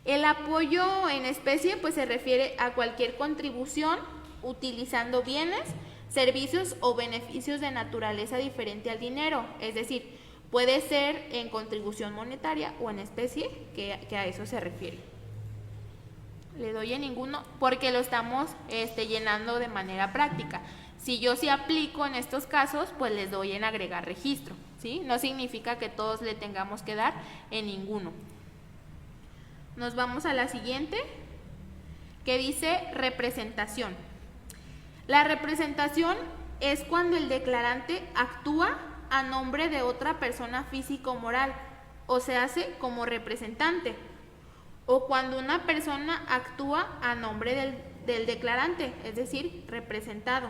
S1: El apoyo en especie pues se refiere a cualquier contribución utilizando bienes, servicios o beneficios de naturaleza diferente al dinero, es decir, puede ser en contribución monetaria o en especie, que a eso se refiere. Le doy en ninguno porque lo estamos llenando de manera práctica. Si yo sí aplico en estos casos, pues les doy en agregar registro, ¿sí? No significa que todos le tengamos que dar en ninguno. Nos vamos a la siguiente, que dice representación. La representación es cuando el declarante actúa a nombre de otra persona física o moral, o se hace como representante, o cuando una persona actúa a nombre del declarante, es decir, representado.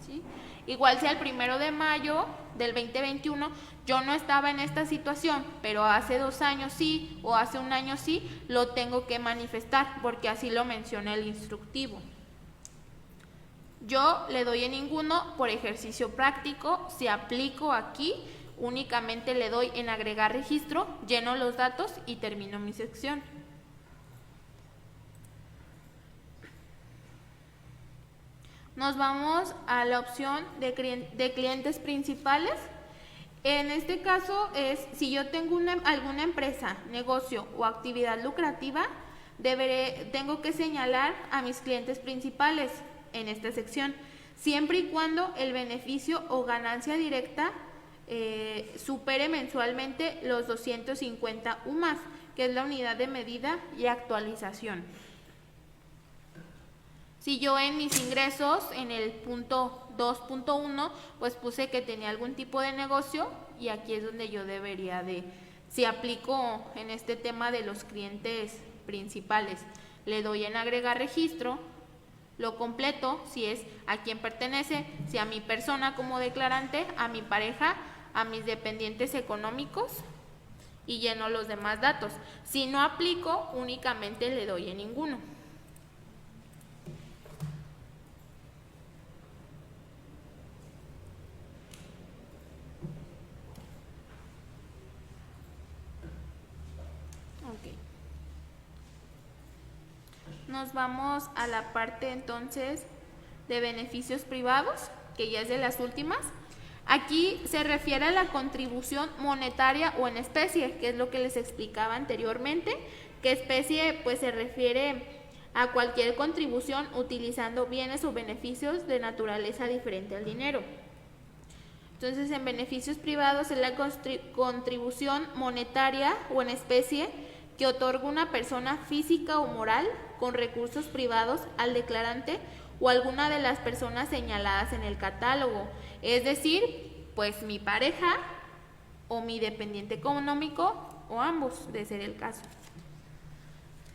S1: ¿Sí? Igual si el 1 de mayo del 2021 yo no estaba en esta situación, pero hace 2 años sí, o hace 1 año sí, lo tengo que manifestar, porque así lo menciona el instructivo. Yo le doy en ninguno por ejercicio práctico. Si aplico aquí, únicamente le doy en agregar registro, lleno los datos y termino mi sección. Nos vamos a la opción de clientes principales. En este caso es, si yo tengo alguna empresa, negocio o actividad lucrativa, tengo que señalar a mis clientes principales en esta sección, siempre y cuando el beneficio o ganancia directa supere mensualmente los 250 UMAS, que es la unidad de medida y actualización. Si yo en mis ingresos, en el punto 2.1, pues puse que tenía algún tipo de negocio, y aquí es donde yo debería de, si aplico en este tema de los clientes principales. le doy en agregar registro, lo completo, si es a quién pertenece, si a mi persona como declarante, a mi pareja, a mis dependientes económicos, y lleno los demás datos. Si no aplico, únicamente le doy en ninguno. Nos vamos a la parte entonces de beneficios privados, que ya es de las últimas. Aquí se refiere a la contribución monetaria o en especie, que es lo que les explicaba anteriormente, que especie pues se refiere a cualquier contribución utilizando bienes o beneficios de naturaleza diferente al dinero. Entonces, en beneficios privados es la contribución monetaria o en especie que otorga una persona física o moral con recursos privados al declarante o alguna de las personas señaladas en el catálogo, es decir, pues mi pareja o mi dependiente económico o ambos, de ser el caso.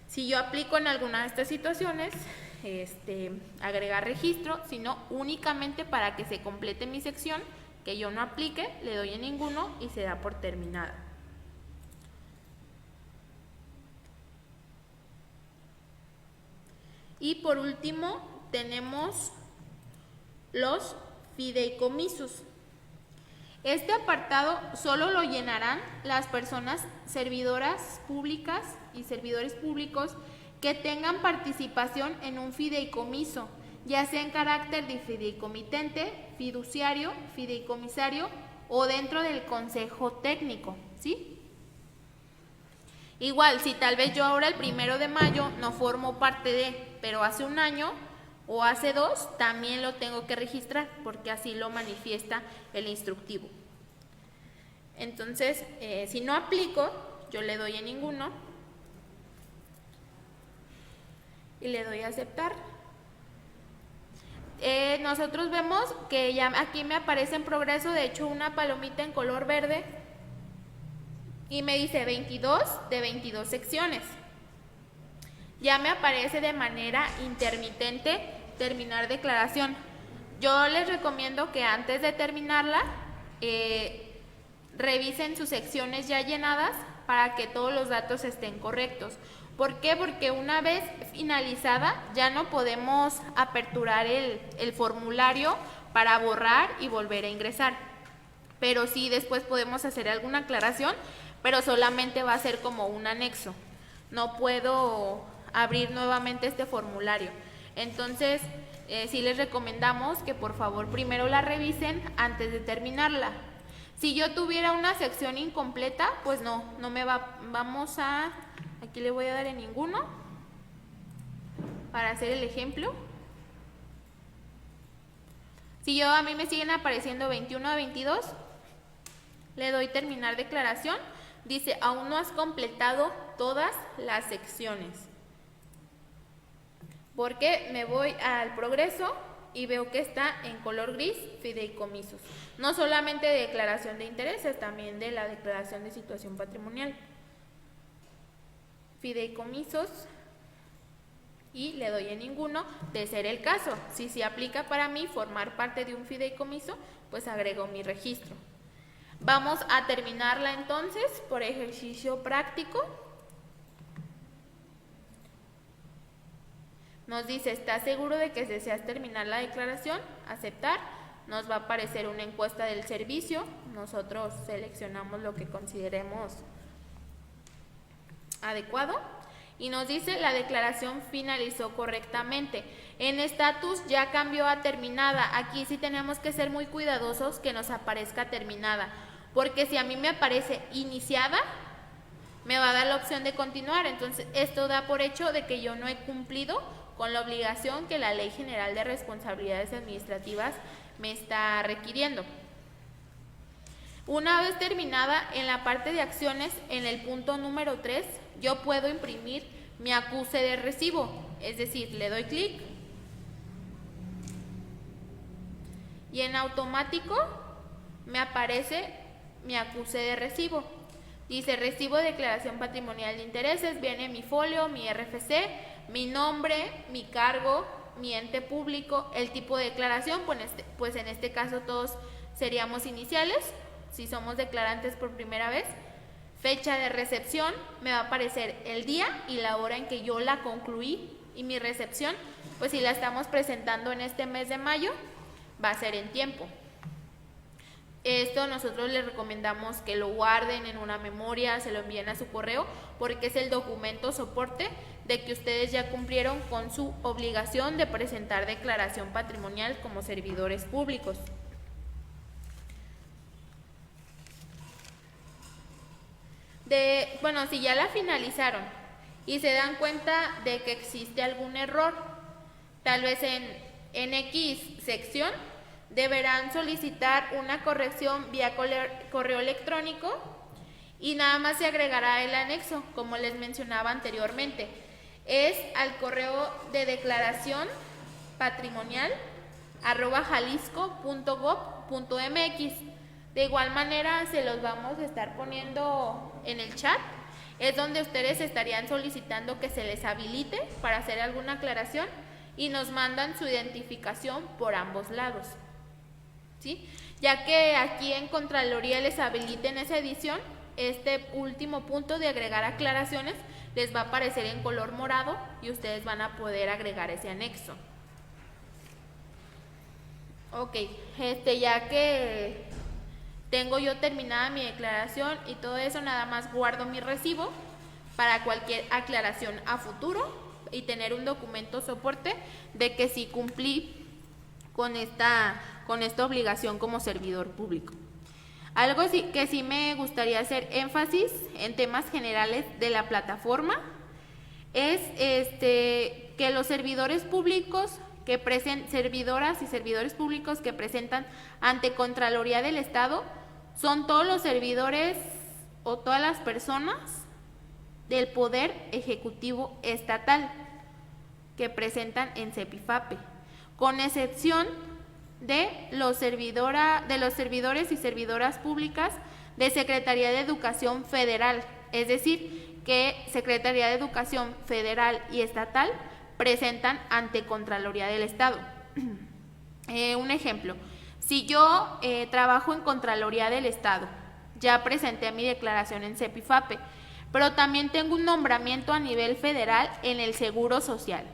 S1: Si yo aplico en alguna de estas situaciones, agregar registro, sino únicamente para que se complete mi sección, que yo no aplique, le doy en ninguno y se da por terminada. Y por último tenemos los fideicomisos. Este apartado solo lo llenarán las personas servidoras públicas y servidores públicos que tengan participación en un fideicomiso, ya sea en carácter de fideicomitente, fiduciario, fideicomisario o dentro del consejo técnico, ¿sí? Igual, si tal vez yo ahora el 1 de mayo no formo parte de, pero hace un año o hace 2, también lo tengo que registrar porque así lo manifiesta el instructivo. Entonces, si no aplico, yo le doy en ninguno y le doy a aceptar. Nosotros vemos que ya aquí me aparece en progreso, de hecho, una palomita en color verde y me dice 22 de 22 secciones. Ya me aparece de manera intermitente terminar declaración. Yo les recomiendo que antes de terminarla revisen sus secciones ya llenadas para que todos los datos estén correctos. ¿Por qué? Porque una vez finalizada ya no podemos aperturar el formulario para borrar y volver a ingresar. Pero sí después podemos hacer alguna aclaración, pero solamente va a ser como un anexo. No puedo abrir nuevamente este formulario. Entonces, sí les recomendamos que por favor primero la revisen antes de terminarla. Si yo tuviera una sección incompleta, pues no me va, vamos a, aquí le voy a dar en ninguno, para hacer el ejemplo. Si a mí me siguen apareciendo 21 a 22, le doy terminar declaración. Dice, aún no has completado todas las secciones. Porque me voy al progreso y veo que está en color gris, fideicomisos. No solamente de declaración de intereses, también de la declaración de situación patrimonial. Fideicomisos y le doy en ninguno, de ser el caso. Si aplica para mí formar parte de un fideicomiso, pues agrego mi registro. Vamos a terminarla entonces por ejercicio práctico. Nos dice, ¿estás seguro de que deseas terminar la declaración? Aceptar. Nos va a aparecer una encuesta del servicio. Nosotros seleccionamos lo que consideremos adecuado. Y nos dice, la declaración finalizó correctamente. En estatus ya cambió a terminada. Aquí sí tenemos que ser muy cuidadosos que nos aparezca terminada. Porque si a mí me aparece iniciada, me va a dar la opción de continuar. Entonces, esto da por hecho de que yo no he cumplido con la obligación que la Ley General de Responsabilidades Administrativas me está requiriendo. Una vez terminada, en la parte de acciones, en el punto número 3, yo puedo imprimir mi acuse de recibo. Es decir, le doy clic y en automático me aparece mi acuse de recibo. Dice, recibo de declaración patrimonial de intereses, viene mi folio, mi RFC, mi nombre, mi cargo, mi ente público, el tipo de declaración, pues en este caso todos seríamos iniciales, si somos declarantes por primera vez. Fecha de recepción, me va a aparecer el día y la hora en que yo la concluí, y mi recepción, pues si la estamos presentando en este mes de mayo, va a ser en tiempo. Esto nosotros les recomendamos que lo guarden en una memoria, se lo envíen a su correo, porque es el documento soporte de que ustedes ya cumplieron con su obligación de presentar declaración patrimonial como servidores públicos. Bueno, si ya la finalizaron y se dan cuenta de que existe algún error, tal vez en X sección, deberán solicitar una corrección vía correo electrónico y nada más se agregará el anexo, como les mencionaba anteriormente. Es al correo de declaración patrimonial @jalisco.gov.mx. De igual manera se los vamos a estar poniendo en el chat. Es donde ustedes estarían solicitando que se les habilite para hacer alguna aclaración y nos mandan su identificación por ambos lados, ¿sí? Ya que aquí en Contraloría les habiliten esa edición, este último punto de agregar aclaraciones les va a aparecer en color morado y ustedes van a poder agregar ese anexo. Ok, ya que tengo yo terminada mi declaración y todo eso, nada más guardo mi recibo para cualquier aclaración a futuro y tener un documento soporte de que sí cumplí con esta obligación como servidor público. Algo que sí me gustaría hacer énfasis en temas generales de la plataforma es que los servidores públicos servidoras y servidores públicos que presentan ante Contraloría del Estado son todos los servidores o todas las personas del Poder Ejecutivo Estatal que presentan en CEPIFAPE, con excepción de los servidores y servidoras públicas de Secretaría de Educación Federal, es decir, que Secretaría de Educación Federal y Estatal presentan ante Contraloría del Estado. Un ejemplo, si yo trabajo en Contraloría del Estado, ya presenté mi declaración en CEPIFAPE, pero también tengo un nombramiento a nivel federal en el Seguro Social,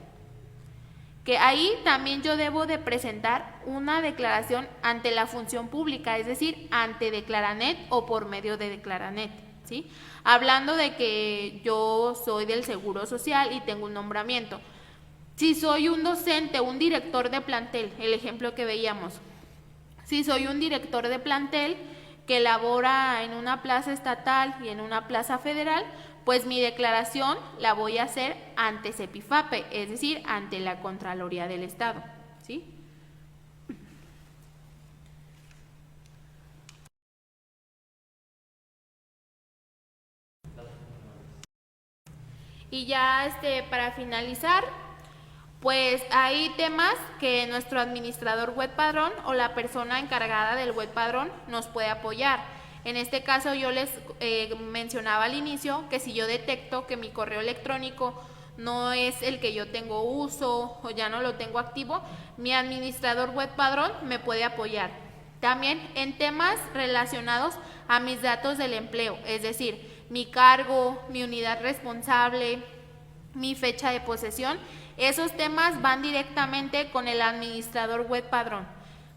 S1: que ahí también yo debo de presentar una declaración ante la función pública, es decir, ante Declaranet o por medio de Declaranet, ¿sí? Hablando de que yo soy del Seguro Social y tengo un nombramiento. Si soy un docente, un director de plantel, el ejemplo que veíamos, si soy un director de plantel que labora en una plaza estatal y en una plaza federal, pues mi declaración la voy a hacer ante CEPIFAPE, es decir, ante la Contraloría del Estado, ¿sí? Y ya para finalizar, pues hay temas que nuestro administrador web padrón o la persona encargada del web padrón nos puede apoyar. En este caso yo les mencionaba al inicio que si yo detecto que mi correo electrónico no es el que yo tengo uso o ya no lo tengo activo, mi administrador web padrón me puede apoyar. También en temas relacionados a mis datos del empleo, es decir, mi cargo, mi unidad responsable, mi fecha de posesión. Esos temas van directamente con el administrador web padrón,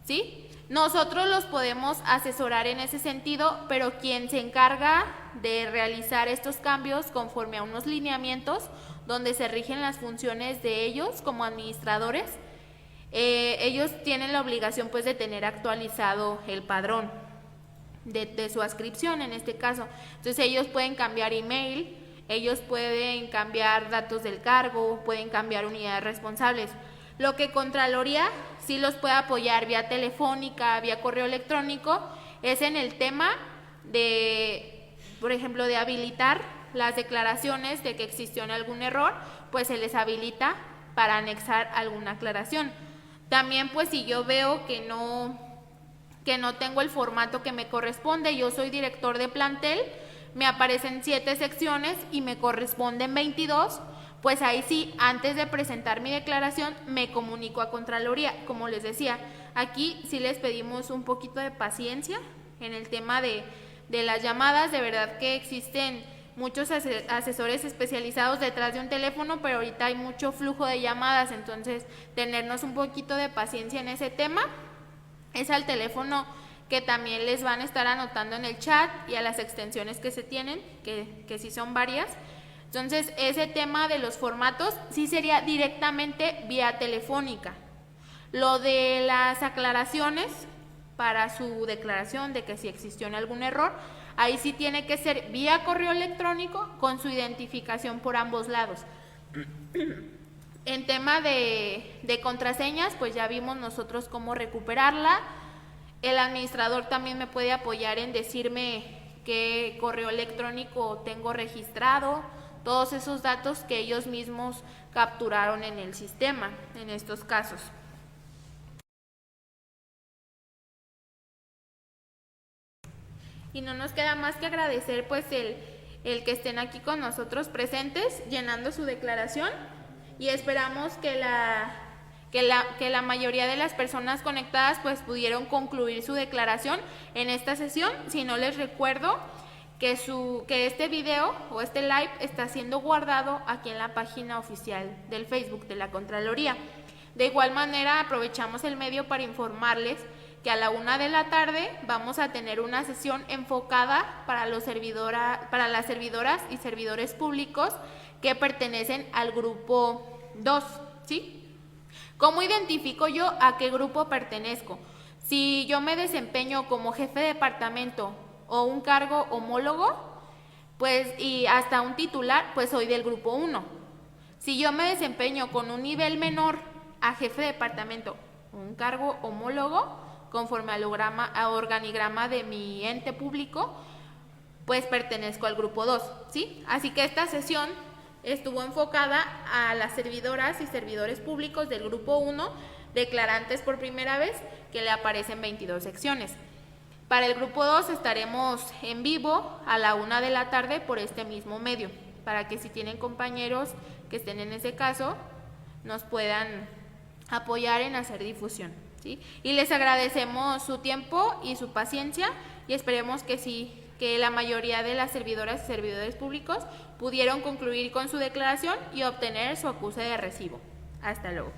S1: ¿sí? Nosotros los podemos asesorar en ese sentido, pero quien se encarga de realizar estos cambios conforme a unos lineamientos donde se rigen las funciones de ellos como administradores, ellos tienen la obligación pues de tener actualizado el padrón de su adscripción en este caso. Entonces ellos pueden cambiar email, ellos pueden cambiar datos del cargo, pueden cambiar unidades responsables. Lo que Contraloría sí los puede apoyar vía telefónica, vía correo electrónico, es en el tema de, por ejemplo, de habilitar las declaraciones de que existió algún error, pues se les habilita para anexar alguna aclaración. También pues si yo veo que no tengo el formato que me corresponde, yo soy director de plantel, me aparecen 7 secciones y me corresponden 22, pues ahí sí, antes de presentar mi declaración, me comunico a Contraloría. Como les decía, aquí sí les pedimos un poquito de paciencia en el tema de las llamadas. De verdad que existen muchos asesores especializados detrás de un teléfono, pero ahorita hay mucho flujo de llamadas, entonces tenernos un poquito de paciencia en ese tema. Es al teléfono que también les van a estar anotando en el chat y a las extensiones que se tienen, que sí son varias. Entonces, ese tema de los formatos sí sería directamente vía telefónica. Lo de las aclaraciones para su declaración de que si existió algún error, ahí sí tiene que ser vía correo electrónico con su identificación por ambos lados. En tema de contraseñas, pues ya vimos nosotros cómo recuperarla. El administrador también me puede apoyar en decirme qué correo electrónico tengo registrado, todos esos datos que ellos mismos capturaron en el sistema en estos casos. Y no nos queda más que agradecer pues el que estén aquí con nosotros presentes llenando su declaración, y esperamos que la mayoría de las personas conectadas pues pudieron concluir su declaración en esta sesión. Si no, les recuerdo que este video o este live está siendo guardado aquí en la página oficial del Facebook de la Contraloría. De igual manera, aprovechamos el medio para informarles que a la 1 de la tarde vamos a tener una sesión enfocada para las servidoras y servidores públicos que pertenecen al grupo 2, ¿sí? ¿Cómo identifico yo a qué grupo pertenezco? Si yo me desempeño como jefe de departamento o un cargo homólogo, pues y hasta un titular, pues soy del grupo 1. Si yo me desempeño con un nivel menor a jefe de departamento o un cargo homólogo, conforme al organigrama de mi ente público, pues pertenezco al grupo 2, ¿sí? Así que esta sesión estuvo enfocada a las servidoras y servidores públicos del grupo 1, declarantes por primera vez, que le aparecen 22 secciones. Para el grupo 2 estaremos en vivo a la 1 de la tarde por este mismo medio, para que si tienen compañeros que estén en ese caso, nos puedan apoyar en hacer difusión, ¿sí? Y les agradecemos su tiempo y su paciencia, y esperemos que la mayoría de las servidoras y servidores públicos pudieron concluir con su declaración y obtener su acuse de recibo. Hasta luego.